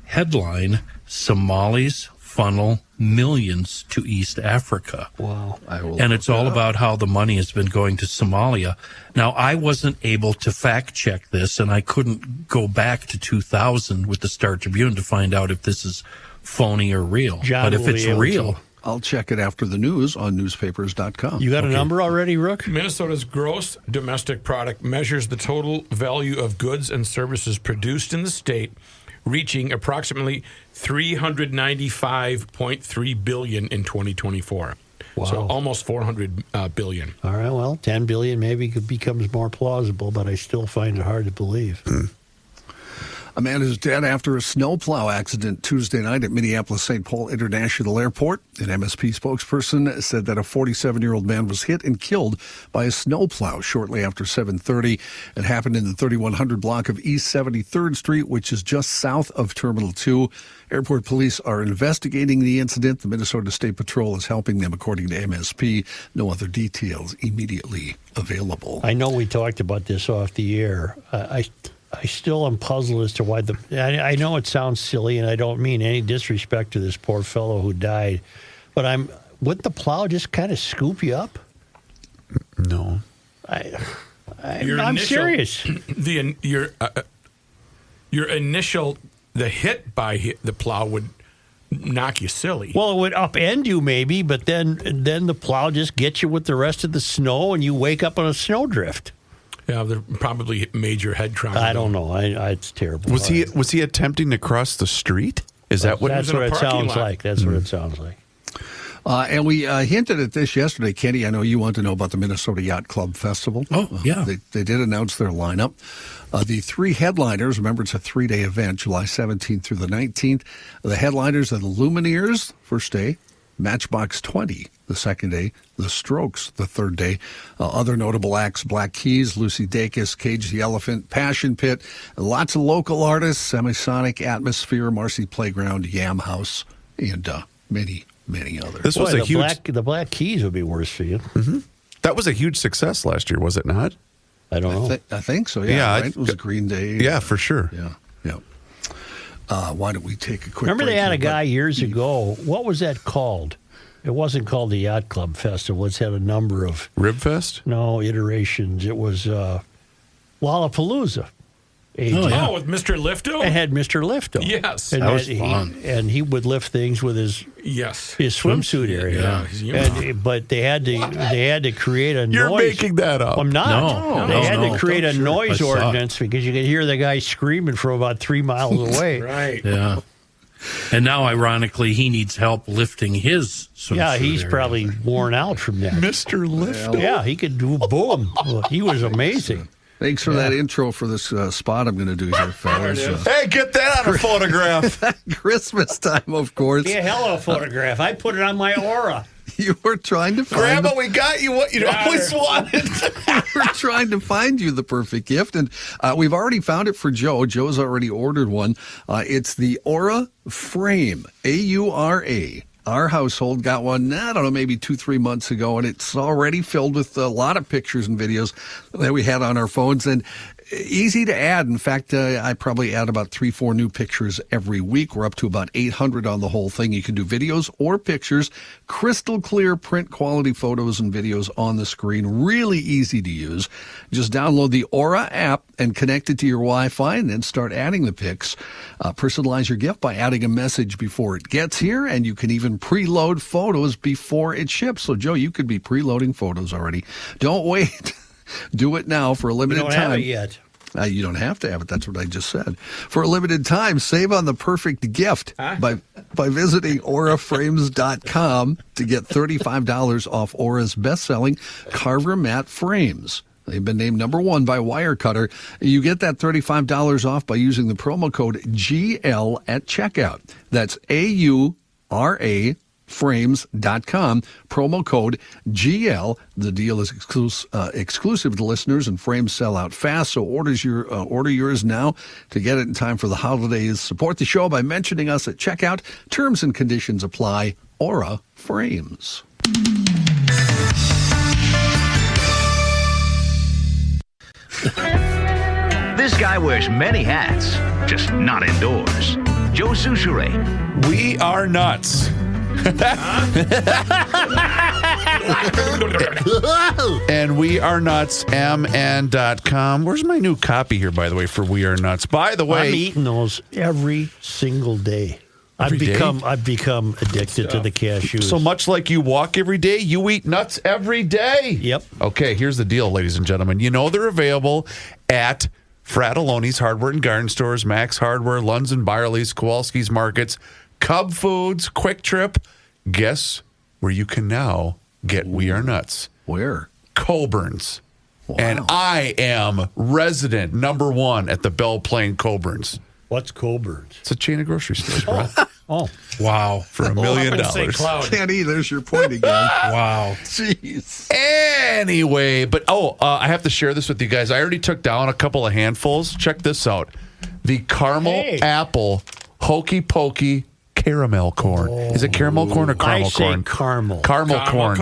Headline, Somalis funnel millions to East Africa. Wow. And it's all about how the money has been going to Somalia. Now, I wasn't able to fact check this, and I couldn't go back to 2000 with the Star Tribune to find out if this is phony or real. John but if will it's be able real, to. I'll check it after the news on newspapers.com. You got a number already, Rook? Minnesota's gross domestic product measures the total value of goods and services produced in the state, reaching approximately $395.3 billion in 2024. Wow. So almost $400 billion. All right, well, $10 billion maybe becomes more plausible, but I still find it hard to believe. A man is dead after a snowplow accident Tuesday night at Minneapolis-St. Paul International Airport. An MSP spokesperson said that a 47-year-old man was hit and killed by a snowplow shortly after 7:30. It happened in the 3100 block of East 73rd Street, which is just south of Terminal 2. Airport police are investigating the incident. The Minnesota State Patrol is helping them, according to MSP. No other details immediately available. I know we talked about this off the air. I still am puzzled as to why I know it sounds silly, and I don't mean any disrespect to this poor fellow who died, but wouldn't the plow just kind of scoop you up? No. I'm serious. Your initial, the hit by the plow would knock you silly. Well, it would upend you maybe, but then the plow just gets you with the rest of the snow, and you wake up on a snowdrift. Yeah, they probably made your head trauma. I don't know. It's terrible. Was he attempting to cross the street? Is that what? That's what it sounds like. That's what it sounds like. And we hinted at this yesterday, Kenny. I know you want to know about the Minnesota Yacht Club Festival. Oh, yeah. They did announce their lineup. The three headliners, remember it's a 3-day event, July 17th through the 19th. The headliners are the Lumineers, first day, Matchbox 20, the second day, The Strokes, the third day. Other notable acts, Black Keys, Lucy Dacus, Cage the Elephant, Passion Pit, lots of local artists, Semisonic, Atmosphere, Marcy Playground, Yam House, and many, many others. This was a huge... The Black Keys would be worse for you. Mm-hmm. That was a huge success last year, was it not? I don't know. I think so, yeah. Right? It was Green Day. Yeah, for sure. Yeah. Why don't we take a quick Remember break they had here, a guy years ago. What was that called? It wasn't called the Yacht Club Festival. It's had a number of... Ribfest? No, iterations. It was Lollapalooza. With Mr. Lifto? It had Mr. Lifto. Yes. And that was fun. And he would lift things with his swimsuit area. Yeah. But they had to create a noise. You're making that up. I'm not. No. They had to create a noise I saw it. ordinance because you could hear the guy screaming from about 3 miles away. Right. Yeah. And now, ironically, he needs help lifting his swimsuit. Yeah, he's area. probably worn out from that. Mr. Lifto. Yeah, he could do boom. Well, he was amazing. Thanks for that intro for this spot I'm going to do here, fellas. Hey, get that on a photograph. Christmas time, of course. Be a hell of a photograph. I put it on my aura. You were trying to find... Grandma, we got you what you always wanted. We're trying to find you the perfect gift, and we've already found it for Joe. Joe's already ordered one. It's the Aura Frame, A-U-R-A. Our household got one, I don't know, maybe 2-3 months ago, and it's already filled with a lot of pictures and videos that we had on our phones. And easy to add. In fact, I probably add about 3-4 new pictures every week. We're up to about 800 on the whole thing. You can do videos or pictures, crystal clear print quality photos and videos on the screen. Really easy to use. Just download the Aura app and connect it to your Wi-Fi and then start adding the pics. Personalize your gift by adding a message before it gets here, and you can even preload photos before it ships. So, Joe, you could be preloading photos already. Don't wait. Do it now for a limited time. We don't have it yet. You don't have to have it. That's what I just said. For a limited time, save on the perfect gift by visiting auraframes.com to get $35 off Aura's best-selling Carver Mat Frames. They've been named #1 by Wirecutter. You get that $35 off by using the promo code GL at checkout. That's AURA frames.com, promo code GL. The deal is exclusive to listeners, and frames sell out fast, so order yours now to get it in time for the holidays. Support the show by mentioning us at checkout. Terms and conditions apply. Aura Frames. This guy wears many hats, just not indoors. Joe Souchere. We are nuts. And we are nuts, mn.com. Where's my new copy here, by the way, for We Are Nuts? By the way, I'm eating those every single day. I've become addicted to the cashews. So much like you walk every day, you eat nuts every day. Yep. Okay, here's the deal, ladies and gentlemen. You know they're available at Fratelloni's Hardware and Garden Stores, Max Hardware, Lunds and Byerly's, Kowalski's Markets, Cub Foods, Quick Trip. Guess where you can now get We Are Nuts? Where? Coburn's. Wow. And I am resident #1 at the Belle Plaine Coburn's. What's Coburn's? It's a chain of grocery stores, bro. Oh, wow. For $1 million. Kenny, there's your point again. Wow. Jeez. Anyway, but I have to share this with you guys. I already took down a couple of handfuls. Check this out. The caramel apple hokey pokey caramel corn. Is it caramel corn or caramel corn? Caramel. Caramel corn.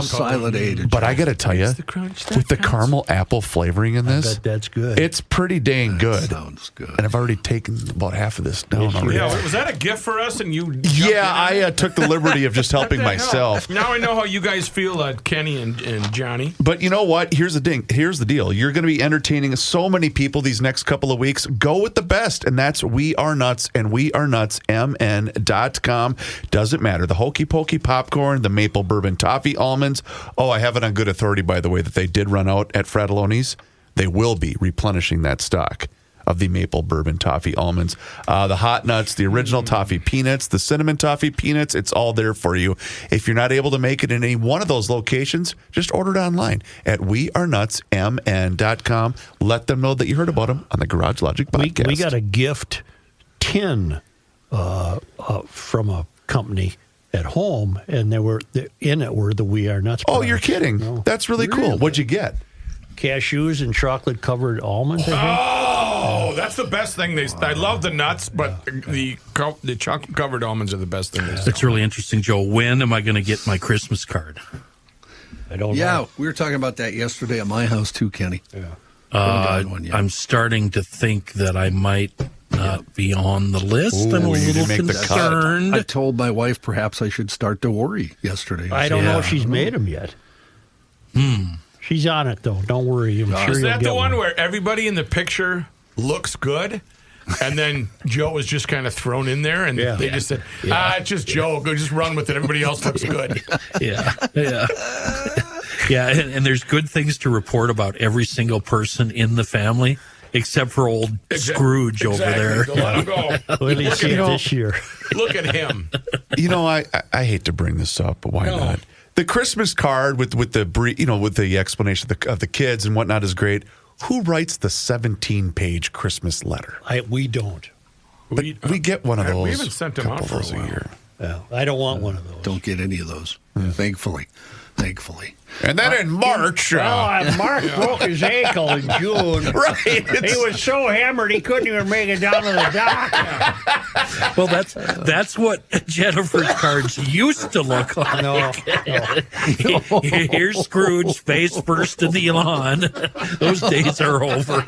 Silated. But I got to tell you, with the caramel apple flavoring in this, I bet that's good. it's pretty dang good. Sounds good. And I've already taken about half of this down already. Yeah, was that a gift for us? And you? I took the liberty of just helping myself. Now I know how you guys feel, Kenny and Johnny. But you know what? Here's the deal. You're going to be entertaining so many people these next couple of weeks. Go with the best, and that's We Are Nuts, and We Are Nuts, MN.com. Doesn't matter. The hokey pokey popcorn, the maple bourbon toffee almonds. Oh, I have it on good authority, by the way, that they did run out at Fratelloni's. They will be replenishing that stock of the maple bourbon toffee almonds. The hot nuts, the original toffee peanuts, the cinnamon toffee peanuts. It's all there for you. If you're not able to make it in any one of those locations, just order it online at wearenutsmn.com. Let them know that you heard about them on the Garage Logic podcast. We got a gift tin from a company at home, and in it were the We Are Nuts products. Oh, you're kidding. No. That's really cool. What'd you get? Cashews and chocolate-covered almonds, I think. Oh, that's the best thing. I love the nuts, but the chocolate-covered almonds are the best thing. That's really interesting, Joe. When am I going to get my Christmas card? I don't know. Yeah, we were talking about that yesterday at my house, too, Kenny. Yeah. I'm starting to think that I might not be on the list. I'm a little concerned. I told my wife perhaps I should start to worry yesterday. I don't know if she's made them yet. She's on it, though. Don't worry. I'm sure Is you'll that get the one where everybody in the picture looks good? And then Joe was just kind of thrown in there, and they just said, it's just Joe. Go just run with it. Everybody else looks good. Yeah. And there's good things to report about every single person in the family, except for old Scrooge over there. So let him go. Wait till you see it this year. Look at him. I hate to bring this up, but why not? The Christmas card with the explanation of the kids and whatnot is great. Who writes the 17-page Christmas letter? We don't. But we get one of those. We haven't sent them out for a while. year. I don't want one of those. Don't get any of those, thankfully. And then in March... Mark broke his ankle in June. Right. He was so hammered he couldn't even make it down to the dock. Well, that's what Jennifer's cards used to look like. No. Here's Scrooge face first in the lawn. Those days are over.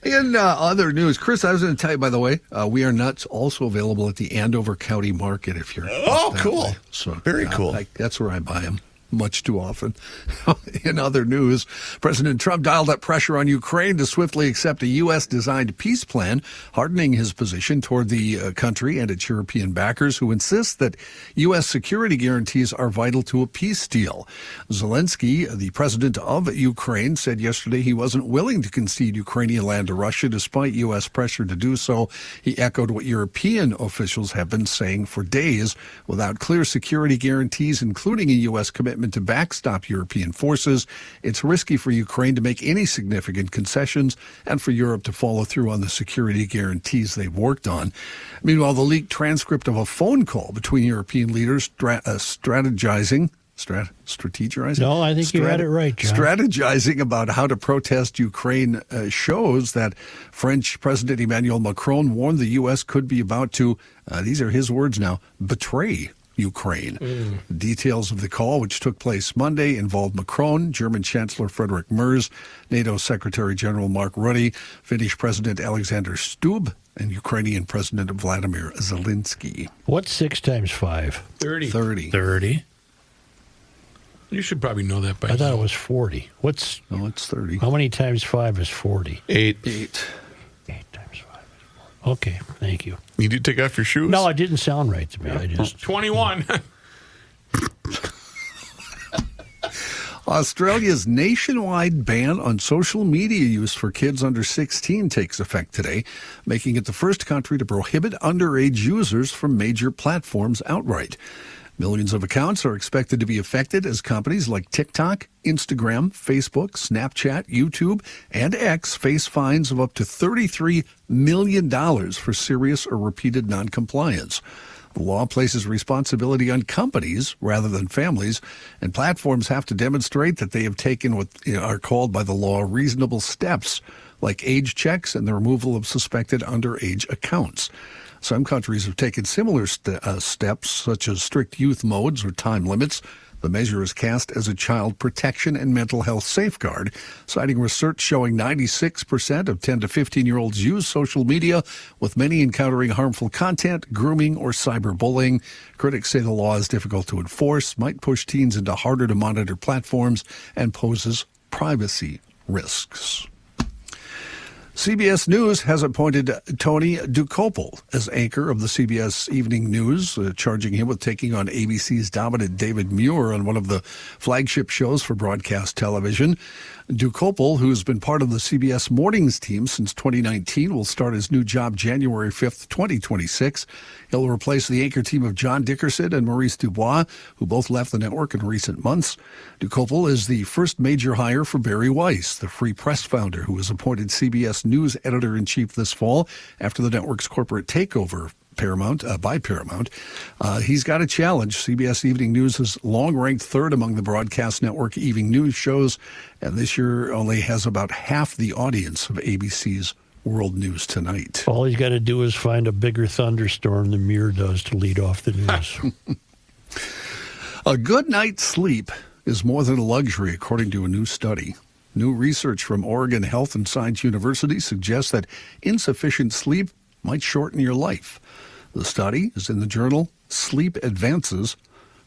In other news, Chris, I was going to tell you, by the way, We Are Nuts also available at the Andover County Market if you're cool. way. So Very cool. That's where I buy them. Much too often. In other news, President Trump dialed up pressure on Ukraine to swiftly accept a U.S.-designed peace plan, hardening his position toward the country and its European backers who insist that U.S. security guarantees are vital to a peace deal. Zelensky, the president of Ukraine, said yesterday he wasn't willing to concede Ukrainian land to Russia despite U.S. pressure to do so. He echoed what European officials have been saying for days. Without clear security guarantees, including a U.S. commitment to backstop European forces, it's risky for Ukraine to make any significant concessions and for Europe to follow through on the security guarantees they've worked on. Meanwhile, the leaked transcript of a phone call between European leaders strategizing? No, I think you had it right, John. Strategizing about how to protest Ukraine shows that French President Emmanuel Macron warned the U.S. could be about to, these are his words now, betray Ukraine. Details of the call, which took place Monday, involved Macron, German Chancellor Friedrich Merz, NATO Secretary General Mark Rutte, Finnish President Alexander Stubb, and Ukrainian President Vladimir Zelensky. What's 6 times 5? 30. You should probably know that by now. I thought it was 40. No, it's 30. How many times 5 is 40? 8. 8 times 5 is 40. Okay, thank you. You need to take off your shoes? No, it didn't sound right to me. I just 21. Australia's nationwide ban on social media use for kids under 16 takes effect today, making it the first country to prohibit underage users from major platforms outright. Millions of accounts are expected to be affected as companies like TikTok, Instagram, Facebook, Snapchat, YouTube, and X face fines of up to $33 million for serious or repeated noncompliance. The law places responsibility on companies rather than families, and platforms have to demonstrate that they have taken what are called by the law reasonable steps, like age checks and the removal of suspected underage accounts. Some countries have taken similar steps, such as strict youth modes or time limits. The measure is cast as a child protection and mental health safeguard, citing research showing 96% of 10 to 15-year-olds use social media, with many encountering harmful content, grooming, or cyberbullying. Critics say the law is difficult to enforce, might push teens into harder-to-monitor platforms, and poses privacy risks. CBS News has appointed Tony Dokoupil as anchor of the CBS Evening News, charging him with taking on ABC's dominant David Muir on one of the flagship shows for broadcast television. Dokoupil, who's been part of the CBS Mornings team since 2019, will start his new job January 5th, 2026. He'll replace the anchor team of John Dickerson and Maurice Dubois, who both left the network in recent months. Dokoupil is the first major hire for Barry Weiss, the Free Press founder, who was appointed CBS News editor-in-chief this fall after the network's corporate takeover by Paramount. He's got a challenge. CBS Evening News is long ranked third among the broadcast network evening news shows, and this year only has about half the audience of ABC's World News Tonight. All he's got to do is find a bigger thunderstorm than Muir does to lead off the news. A good night's sleep is more than a luxury, according to a new study. New research from Oregon Health and Science University suggests that insufficient sleep might shorten your life. The study is in the journal Sleep Advances.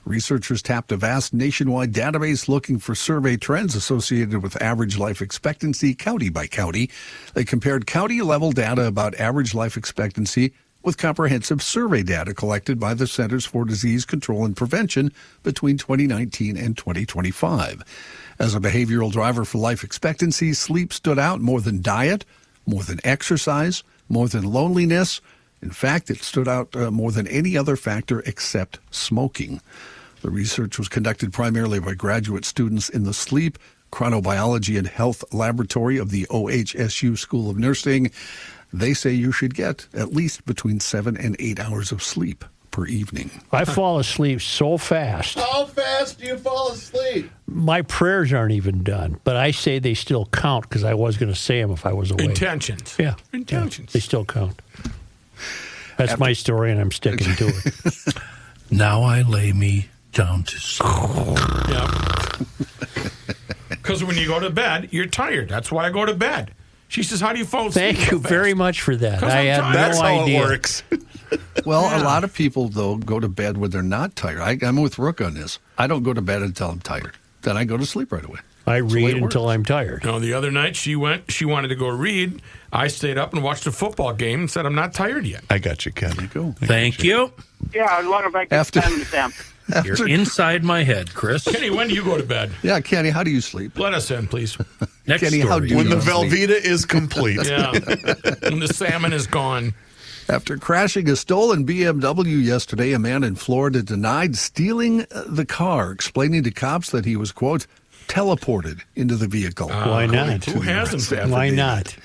Researchers tapped a vast nationwide database looking for survey trends associated with average life expectancy county by county. They compared county-level data about average life expectancy with comprehensive survey data collected by the Centers for Disease Control and Prevention between 2019 and 2025. As a behavioral driver for life expectancy, sleep stood out more than diet, more than exercise, more than loneliness. In fact, it stood out more than any other factor except smoking. The research was conducted primarily by graduate students in the Sleep, Chronobiology, and Health Laboratory of the OHSU School of Nursing. They say you should get at least between 7 and 8 hours of sleep per evening. I fall asleep so fast. How fast do you fall asleep? My prayers aren't even done, but I say they still count because I was going to say them if I was awake. Intentions. Yeah. Intentions. They still count. That's my story, and I'm sticking to it. Now I lay me down to sleep. Yeah. Because when you go to bed, you're tired. That's why I go to bed. She says, how do you fall asleep Thank you very much for that. I had no That's how idea. it works. Well, a lot of people, though, go to bed when they're not tired. I'm with Rook on this. I don't go to bed until I'm tired. Then I go to sleep right away. I That's the way read it until works. I'm tired. No, the other night she wanted to go read. I stayed up and watched a football game and said, I'm not tired yet. I got you, Ken. There you go. Thank you. Yeah, as long as I get time with them. You're inside my head, Chris. Kenny, when do you go to bed? Yeah, Kenny, how do you sleep? Let us in, please. Next Kenny, story. how do When the you sleep? Velveeta is complete. Yeah. When the salmon is gone. After crashing a stolen BMW yesterday, a man in Florida denied stealing the car, explaining to cops that he was, quote, teleported into the vehicle. Why not? Who hasn't? Why not?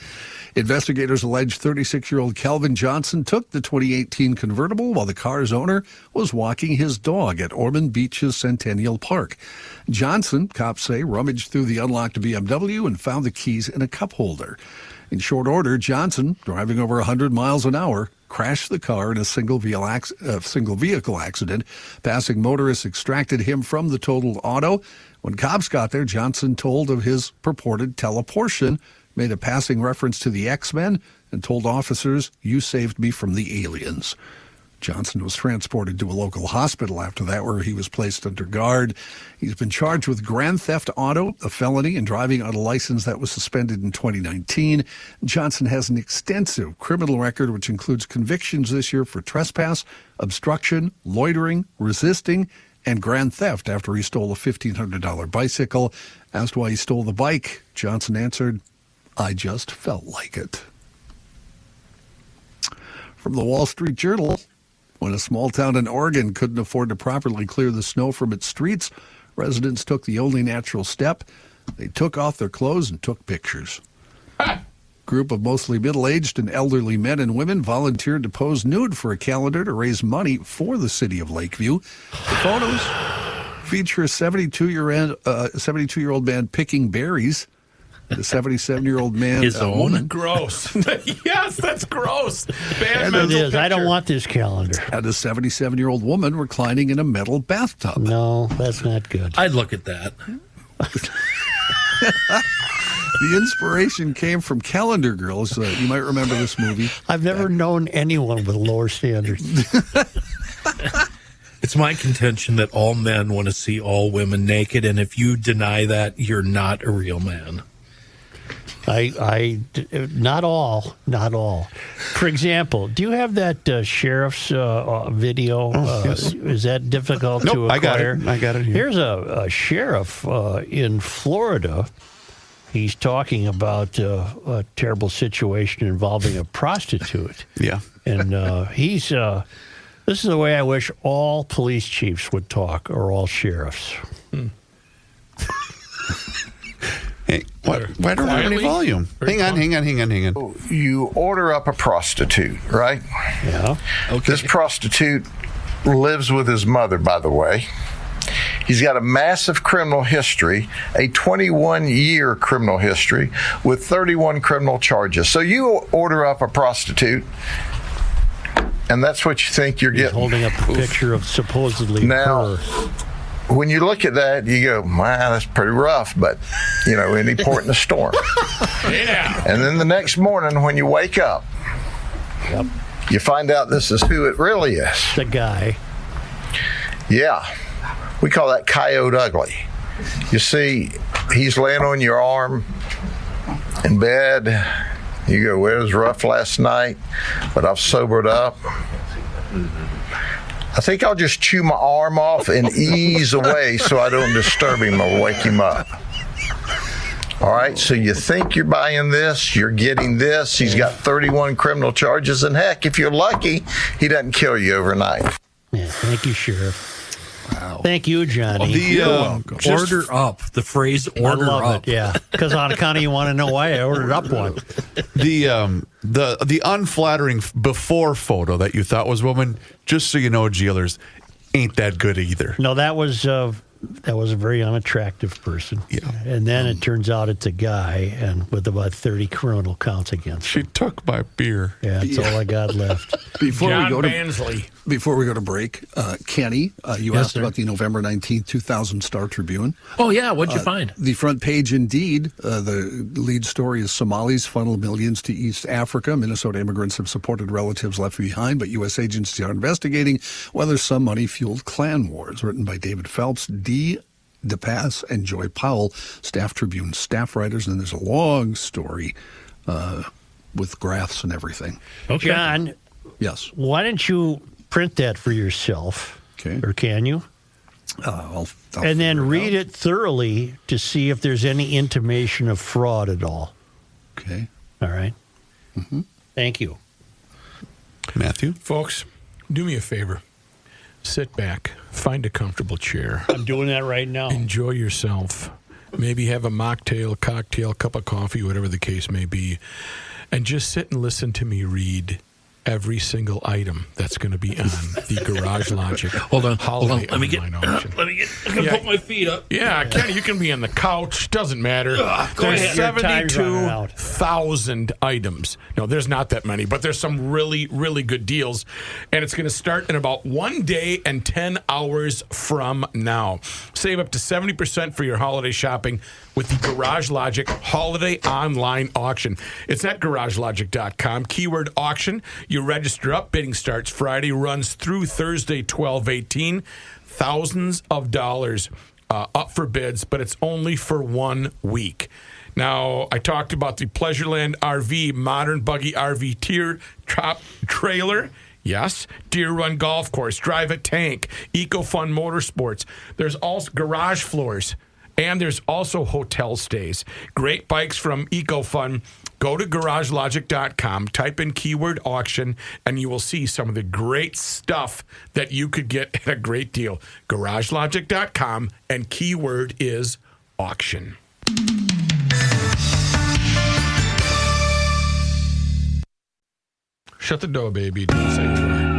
Investigators allege 36-year-old Calvin Johnson took the 2018 convertible while the car's owner was walking his dog at Ormond Beach's Centennial Park. Johnson, cops say, rummaged through the unlocked BMW and found the keys in a cup holder. In short order, Johnson, driving over 100 miles an hour, crashed the car in a single vehicle accident. Passing motorists extracted him from the totaled auto. When cops got there, Johnson told of his purported teleportation, made a passing reference to the X-Men, and told officers, "You saved me from the aliens." Johnson was transported to a local hospital after that, where he was placed under guard. He's been charged with grand theft auto, a felony, and driving on a license that was suspended in 2019. Johnson has an extensive criminal record, which includes convictions this year for trespass, obstruction, loitering, resisting, and grand theft after he stole a $1,500 bicycle. Asked why he stole the bike, Johnson answered, "I just felt like it." From the Wall Street Journal, when a small town in Oregon couldn't afford to properly clear the snow from its streets, residents took the only natural step. They took off their clothes and took pictures. Group of mostly middle-aged and elderly men and women volunteered to pose nude for a calendar to raise money for the city of Lakeview. The photos feature a 72-year-old man picking berries, the 77-year-old man, His own? woman, Gross. Yes, that's gross. Bad It mental is. I don't picture. want this calendar. and a 77-year-old woman reclining in a metal bathtub. No, that's not good. I'd look at that. The inspiration came from Calendar Girls. You might remember this movie. I've never known anyone with lower standards. It's my contention that all men want to see all women naked, and if you deny that, you're not a real man. Not all. For example, do you have that sheriff's video? Yes. Is that difficult to Nope, acquire? I got it here. Here's a sheriff in Florida. He's talking about a terrible situation involving a prostitute. Yeah. And this is the way I wish all police chiefs would talk, or all sheriffs. Hey, why don't I have any volume? Hang on. You order up a prostitute, right? Yeah. Okay. This prostitute lives with his mother, by the way. He's got a massive criminal history, a 21-year criminal history with 31 criminal charges. So you order up a prostitute, and that's what you think you're He's getting. holding up a picture of supposedly Now, her. when you look at that, you go, wow, that's pretty rough, but, any port in the storm. Yeah. And then the next morning when you wake up, you find out this is who it really is. The guy. Yeah. We call that coyote ugly. You see, he's laying on your arm in bed. You go, well, it was rough last night, but I've sobered up. I think I'll just chew my arm off and ease away so I don't disturb him or wake him up. All right, so you think you're buying this, you're getting this. He's got 31 criminal charges, and heck, if you're lucky, he doesn't kill you overnight. Yeah, thank you, Sheriff. Wow. Thank you, Johnny. You're welcome. Order up. The phrase order I love up. It, yeah. Because on account of you want to know why I ordered up one. The unflattering before photo that you thought was woman, just so you know, GL'ers, ain't that good either. No, that was a very unattractive person. Yeah. And then it turns out it's a guy, and with about 30 criminal counts against him. She took my beer. Yeah, that's all I got left. Before John we go to Bansley. Before we go to break, Kenny, you Yes, asked sir. about the November 19th, 2000 Star Tribune. Oh, yeah. What'd you find? The front page, indeed, the lead story is Somalis funnel millions to East Africa. Minnesota immigrants have supported relatives left behind, but U.S. agencies are investigating whether some money fueled clan wars. Written by David Phelps, D. DePass, and Joy Powell, Staff Tribune staff writers. And there's a long story with graphs and everything. Okay. John, Yes. why don't you print that for yourself? Okay. Or can you? I'll And then figure read out. it thoroughly to see if there's any intimation of fraud at all. Okay. All right? Mm-hmm. Thank you. Matthew? Folks, do me a favor. Sit back, find a comfortable chair, I'm doing that right now. enjoy yourself. Maybe have a mocktail, cocktail, cup of coffee, whatever the case may be, and just sit and listen to me read every single item that's going to be on the Garage Logic. Hold on. Let me I'm gonna put my feet up. Yeah, Kenny, you can be on the couch. Doesn't matter. Go There's ahead. Your time's running out. 72,000 items. No, there's not that many, but there's some really, really good deals. And it's going to start in about 1 day and 10 hours from now. Save up to 70% for your holiday shopping with the Garage Logic Holiday Online Auction. It's at garagelogic.com. Keyword auction. You register up. Bidding starts Friday, runs through Thursday, 12/18. Thousands of dollars up for bids, but it's only for 1 week. Now, I talked about the Pleasureland RV, modern buggy RV tier top trailer. Yes, Deer Run Golf Course, Drive a Tank, EcoFun Motorsports. There's also garage floors, and there's also hotel stays. Great bikes from EcoFun. Go to garagelogic.com, type in keyword auction, and you will see some of the great stuff that you could get at a great deal. Garagelogic.com, and keyword is auction. Shut the door, baby. Don't say goodbye.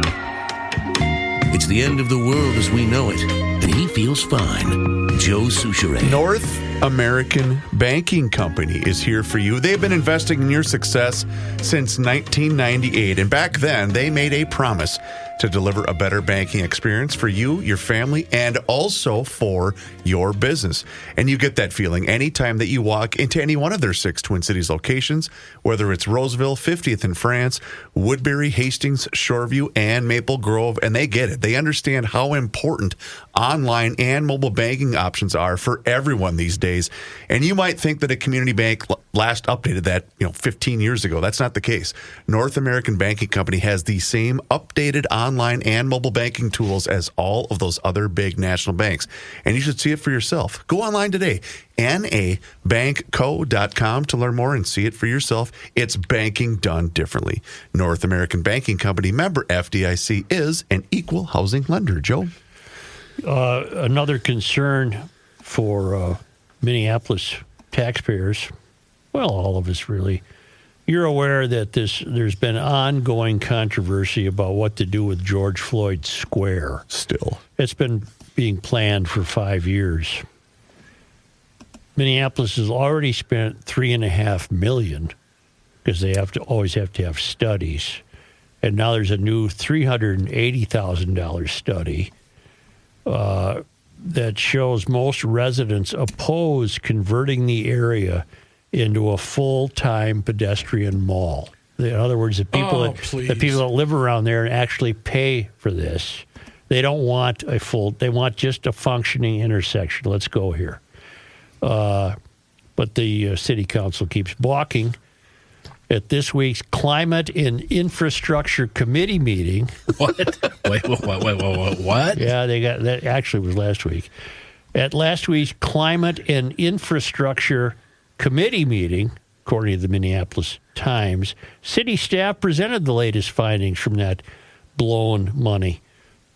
It's the end of the world as we know it, and he feels fine. Joe Souchere. North American Banking Company is here for you. They've been investing in your success since 1998, and back then they made a promise to deliver a better banking experience for you, your family, and also for your business. And you get that feeling anytime that you walk into any one of their 6 Twin Cities locations, whether it's Roseville, 50th in France, Woodbury, Hastings, Shoreview, and Maple Grove, and they get it. They understand how important online and mobile banking options are for everyone these days. And you might think that a community bank last updated that 15 years ago. That's not the case. North American Banking Company has the same updated online and mobile banking tools as all of those other big national banks. And you should see it for yourself. Go online today, nabankco.com, to learn more and see it for yourself. It's banking done differently. North American Banking Company, member FDIC, is an equal housing lender. Joe? Another concern for Minneapolis taxpayers, well, all of us really, you're aware that there's been ongoing controversy about what to do with George Floyd Square. Still. It's been being planned for 5 years. Minneapolis has already spent $3.5 million because they always have to have studies. And now there's a new $380,000 study that shows most residents oppose converting the area into a full-time pedestrian mall. In other words, the people that live around there and actually pay for this, they don't want they want just a functioning intersection. Let's go here. But the city council keeps balking. At this week's Climate and Infrastructure Committee meeting. What? Wait, what? Yeah, they got that. Actually, was last week. At last week's Climate and Infrastructure Committee meeting, according to the Minneapolis Times, city staff presented the latest findings from that blown money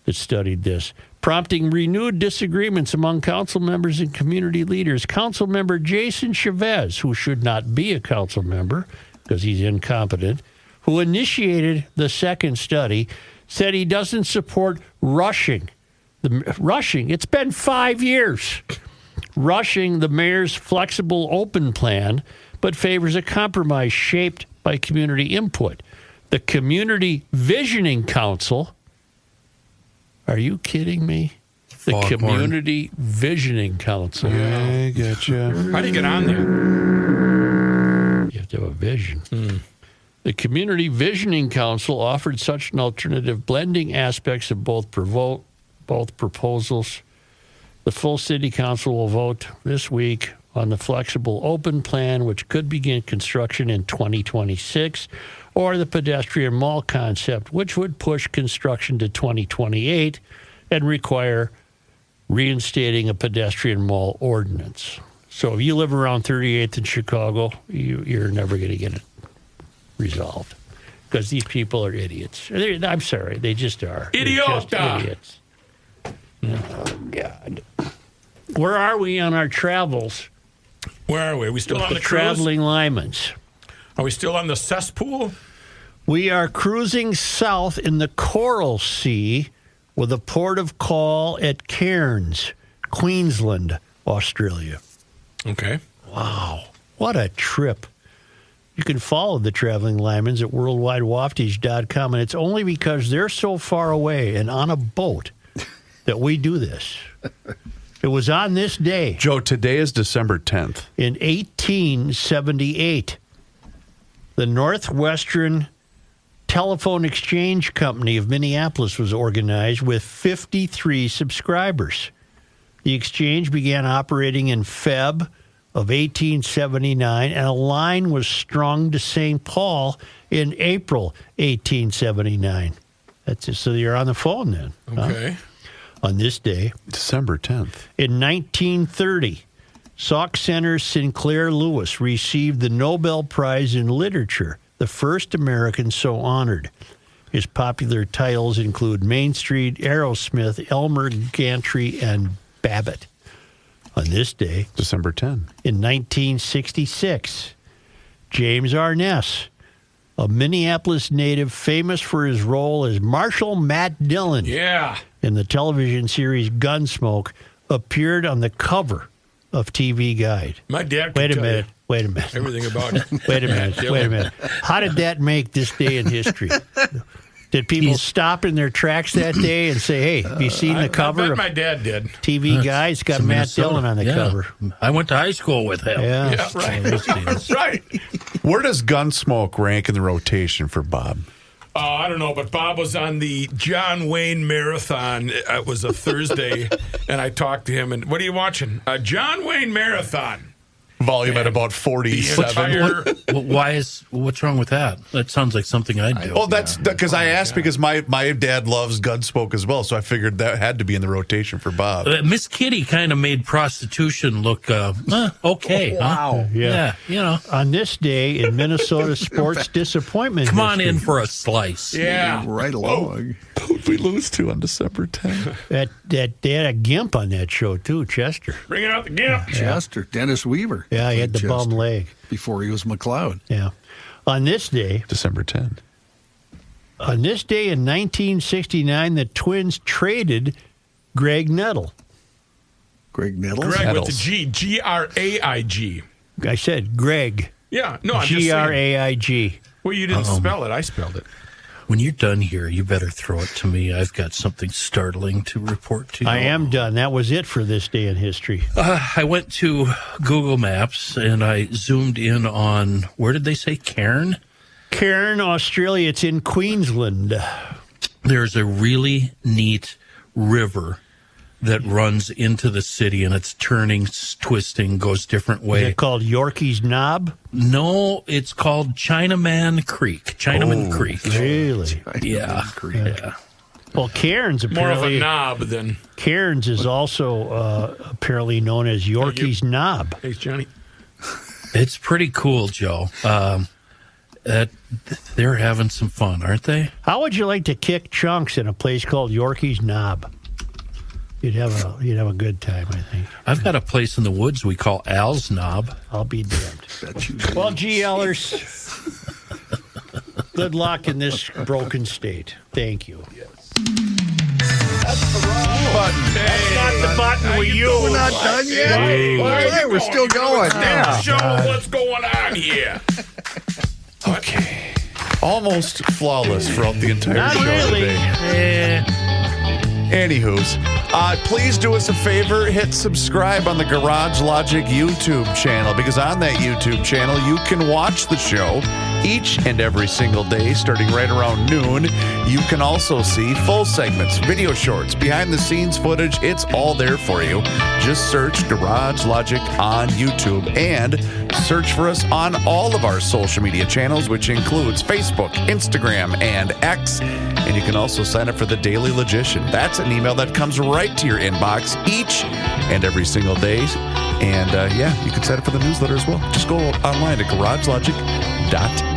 that studied this. prompting renewed disagreements among council members and community leaders. Council member Jason Chavez, who should not be a council member because he's incompetent, who initiated the second study, said he doesn't support rushing. It's been 5 years. Rushing the mayor's flexible open plan, but favors a compromise shaped by community input. The Community Visioning Council. Are you kidding me? The Foghorn. Community Visioning Council. Yeah, I gotcha. How do you get on there? You have to have a vision. The Community Visioning Council offered such an alternative, blending aspects of both proposals. The full city council will vote this week on the flexible open plan, which could begin construction in 2026, or the pedestrian mall concept, which would push construction to 2028 and require reinstating a pedestrian mall ordinance. So if you live around 38th in Chicago, you're never going to get it resolved because these people are idiots. I'm sorry, they just are. Idiota! They're just idiots. Oh, God. Where are we on our travels? Where are we? Are we still With on the cruise? traveling Lymans. Are we still on the cesspool? We are cruising south in the Coral Sea with a port of call at Cairns, Queensland, Australia. Okay. Wow. What a trip. You can follow the Traveling Lymans at worldwidewaftage.com, and it's only because they're so far away and on a boat that we do this. It was on this day. Joe, today is December 10th. In 1878, the Northwestern Telephone Exchange Company of Minneapolis was organized with 53 subscribers. The exchange began operating in Feb of 1879, and a line was strung to St. Paul in April 1879. That's it. So you're on the phone then. Okay. Huh? On this day, December 10th. in 1930, Sauk Center's Sinclair Lewis received the Nobel Prize in Literature, the first American so honored. His popular titles include Main Street, Aerosmith, Elmer Gantry, and Babbitt. On this day, December 10th. in 1966, James Arness, a Minneapolis native famous for his role as Marshal Matt Dillon in the television series Gunsmoke, appeared on the cover of TV Guide. My dad Wait could a tell minute. you Wait a minute. everything about it. Wait a minute. Wait a minute. How did that make this day in history? Did people stop in their tracks that day and say, "Hey, have you seen the cover I bet of my dad did. TV Guide? It's got It's Matt Minnesota. Dillon on the Yeah. cover." I went to high school with him. Yeah. Yeah, right. That's right. Where does Gunsmoke rank in the rotation for Bob? I don't know, but Bob was on the John Wayne Marathon. It was a Thursday, and I talked to him. And what are you watching? A John Wayne Marathon. Volume at about 47. What's wrong with that? That sounds like something I'd do. Well, that's because I asked because my dad loves Gunsmoke as well, so I figured that had to be in the rotation for Bob. Miss Kitty kind of made prostitution look okay. Wow. Huh? Yeah, you know. On this day in Minnesota sports disappointment Come on history, in for a slice. Yeah. Right along. Who did we lose to on December 10th? that they had a gimp on that show too, Chester. Bringing out the gimp. Chester, Dennis Weaver. Yeah, he had the Chester, bum leg. before he was McLeod. Yeah. On this day, December 10th. in 1969, the Twins traded Greg Nettle. Greg Nettles. Greg with Nettles. the G. G-R-A-I-G. I said Greg. Yeah. No, I'm just saying. G-R-A-I-G. Well, you didn't spell it. I spelled it. When you're done here, you better throw it to me. I've got something startling to report to you. I am done. That was it for this day in history. I went to Google Maps and I zoomed in on, where did they say, Cairn? Cairn, Australia. It's in Queensland. There's a really neat river that runs into the city, and it's turning, twisting, goes different Is way. it called Yorkie's Knob? No, it's called Chinaman Creek. Chinaman Creek. Really? Yeah. Yeah. Well, Cairns More of a apparently. knob than. Cairns is also apparently known as Yorkie's Knob. Hey, Johnny. It's pretty cool, Joe. They're having some fun, aren't they? How would you like to kick chunks in a place called Yorkie's Knob? You'd have a good time, I think. I've got a place in the woods we call Al's Knob. I'll be damned. Well, GL'ers, good luck in this broken state. Thank you. That's the wrong button. That's not the button we use. We're not done yet. Hey, we're still going. Damn show, what's going on here? Okay. Almost flawless throughout the entire Not show really. today. Anywho's, please do us a favor, hit subscribe on the Garage Logic YouTube channel, because on that YouTube channel, you can watch the show each and every single day, starting right around noon. You can also see full segments, video shorts, behind-the-scenes footage. It's all there for you. Just search Garage Logic on YouTube and search for us on all of our social media channels, which includes Facebook, Instagram, and X. And you can also sign up for the Daily Logician. That's an email that comes right to your inbox each and every single day. And you can sign up for the newsletter as well. Just go online to garagelogic.com.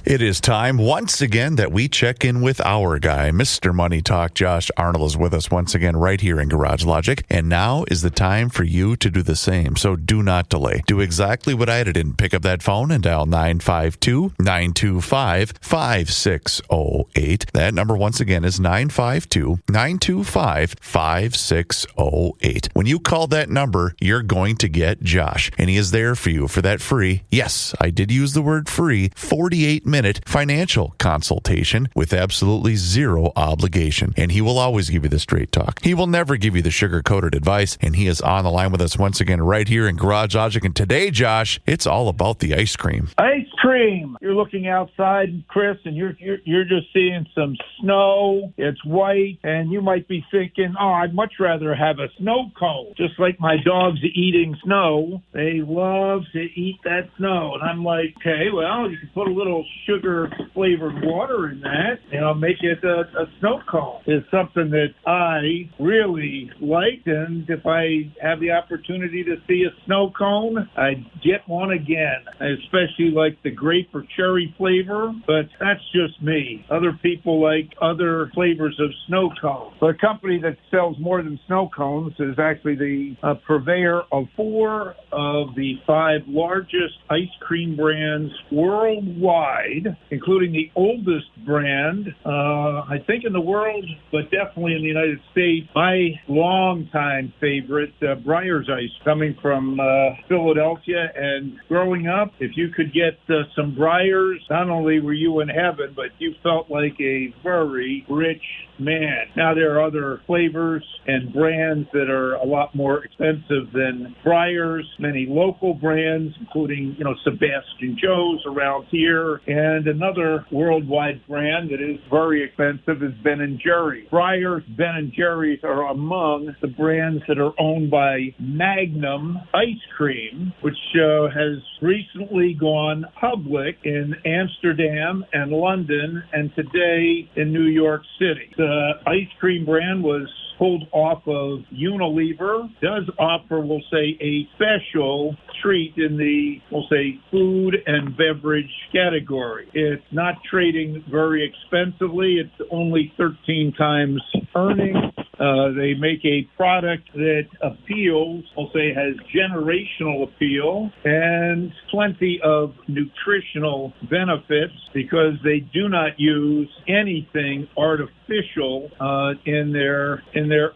It is time once again that we check in with our guy, Mr. Money Talk. Josh Arnold is with us once again right here in Garage Logic. And now is the time for you to do the same. So do not delay. Do exactly what I did and pick up that phone and dial 952-925-5608. That number once again is 952-925-5608. When you call that number, you're going to get Josh. And he is there for you for that free, yes, I did use the word free, 48-minute financial consultation with absolutely zero obligation. And he will always give you the straight talk. He will never give you the sugar-coated advice. And he is on the line with us once again right here in Garage Logic. And today, Josh, it's all about the ice cream. Ice cream. You're looking outside, Chris, and you're just seeing some snow. It's white, and you might be thinking, oh, I'd much rather have a snow cone. Just like my dog's eating snow. They love to eat that snow. And I'm like, okay, well, you can put a little sugar-flavored water in that, make it a snow cone. It's something that I really like, and if I have the opportunity to see a snow cone, I'd get one again. I especially like the grape or cherry flavor, but that's just me. Other people like other flavors of snow cones. The company that sells more than snow cones is actually the purveyor of 4 of the 5 largest ice cream brands worldwide, including the oldest brand, I think in the world, but definitely in the United States. My longtime favorite, Breyer's Ice, coming from Philadelphia. And growing up, if you could get some Breyers, not only were you in heaven, but you felt like a very rich man. Now, there are other flavors and brands that are a lot more expensive than Breyers. Many local brands, including, Sebastian Joe's around here. And another worldwide brand that is very expensive is Ben & Jerry's. Breyers, Ben & Jerry's are among the brands that are owned by Magnum Ice Cream, which has recently gone public in Amsterdam and London, and today in New York City. The ice cream brand was pulled off of Unilever, does offer, we'll say, a special treat in the, we'll say, food and beverage category. It's not trading very expensively. It's only 13 times earnings. They make a product that appeals, we'll say, has generational appeal and plenty of nutritional benefits because they do not use anything artificial in their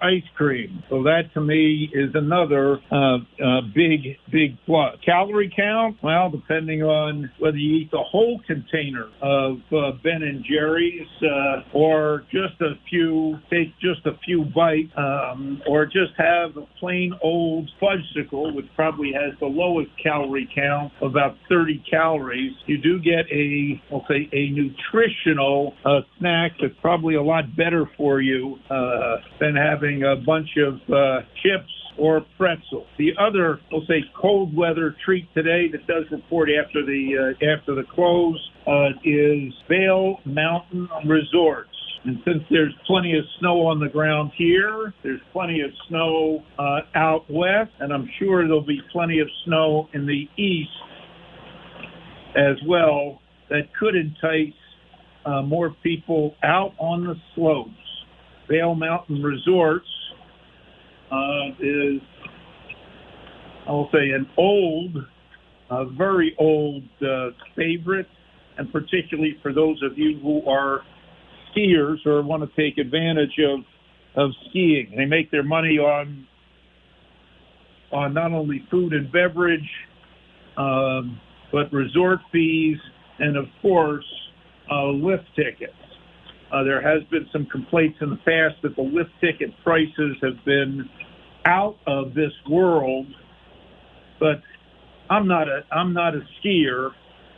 ice cream. So that to me is another big plus. Calorie count, well, depending on whether you eat the whole container of Ben & Jerry's or just a few, take just a few bites, or just have a plain old fudgesicle, which probably has the lowest calorie count, about 30 calories. You do get a nutritional snack that's probably a lot better for you than having a bunch of chips or pretzels. The other, we'll say, cold weather treat today that does report after the close is Vail Mountain Resorts. And since there's plenty of snow on the ground here, there's plenty of snow out west, and I'm sure there'll be plenty of snow in the east as well that could entice more people out on the slopes. Vail Mountain Resorts is, I'll say, an old, very old favorite, and particularly for those of you who are skiers or want to take advantage of skiing. They make their money on not only food and beverage, but resort fees and, of course, lift tickets. There has been some complaints in the past that the lift ticket prices have been out of this world, but I'm not a skier,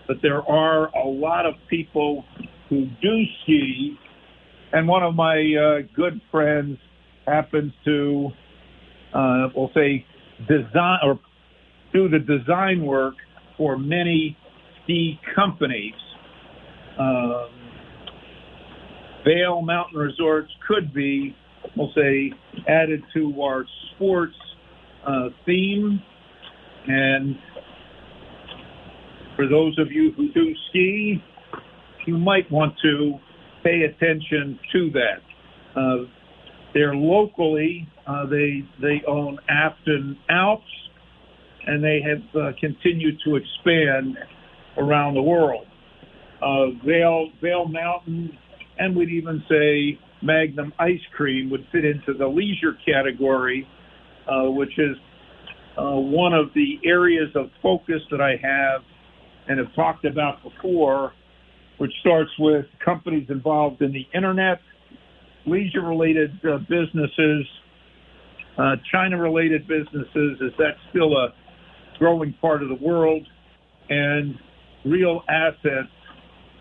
but there are a lot of people who do ski, and one of my good friends happens to, we'll say, design or do the design work for many ski companies. Vail Mountain Resorts could be, we'll say, added to our sports theme. And for those of you who do ski, you might want to pay attention to that. They're locally, they own Afton Alps, and they have continued to expand around the world. Vail Mountain, and we'd even say Magnum Ice Cream would fit into the leisure category, which is one of the areas of focus that I have and have talked about before, which starts with companies involved in the internet, leisure-related businesses, China-related businesses, as that's still a growing part of the world, and real assets,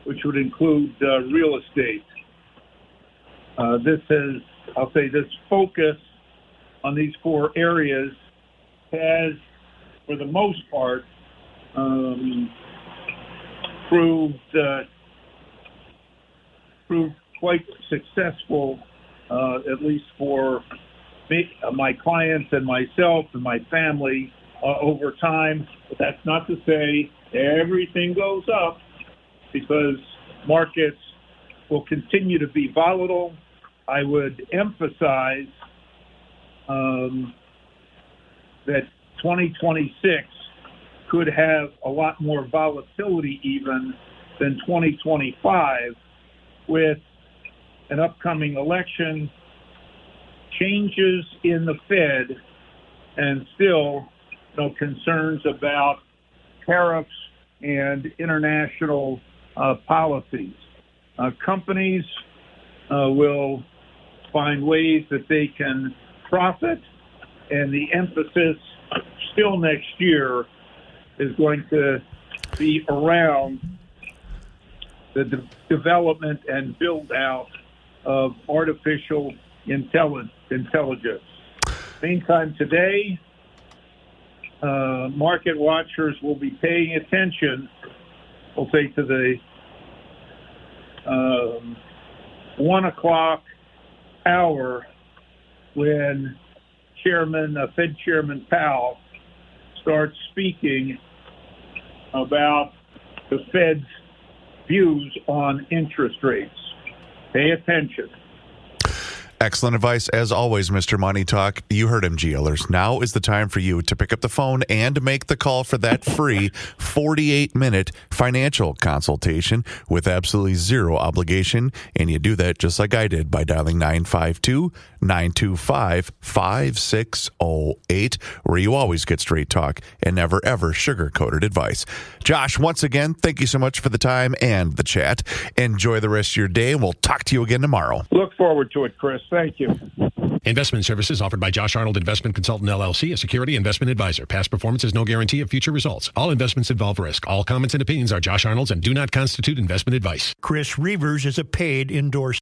which would include real estate. This focus on these four areas has, for the most part, proved quite successful, at least for me, my clients and myself and my family over time. But that's not to say everything goes up, because markets will continue to be volatile. I would emphasize that 2026 could have a lot more volatility even than 2025, with an upcoming election, changes in the Fed, and still concerns about tariffs and international policies. Companies will find ways that they can profit, and the emphasis still next year is going to be around the development and build out of artificial intelligence. Meantime, today, market watchers will be paying attention, we'll say, to the 1 o'clock hour when Fed Chairman Powell starts speaking about the Fed's views on interest rates. Pay attention. Excellent advice, as always, Mr. Money Talk. You heard him, GL'ers. Now is the time for you to pick up the phone and make the call for that free 48-minute financial consultation with absolutely zero obligation. And you do that just like I did by dialing 952-925-5608, where you always get straight talk and never, ever sugar-coated advice. Josh, once again, thank you so much for the time and the chat. Enjoy the rest of your day, and we'll talk to you again tomorrow. Look forward to it, Chris. Thank you. Investment services offered by Josh Arnold Investment Consultant, LLC, a security investment advisor. Past performance is no guarantee of future results. All investments involve risk. All comments and opinions are Josh Arnold's and do not constitute investment advice. Chris Reavers is a paid endorsed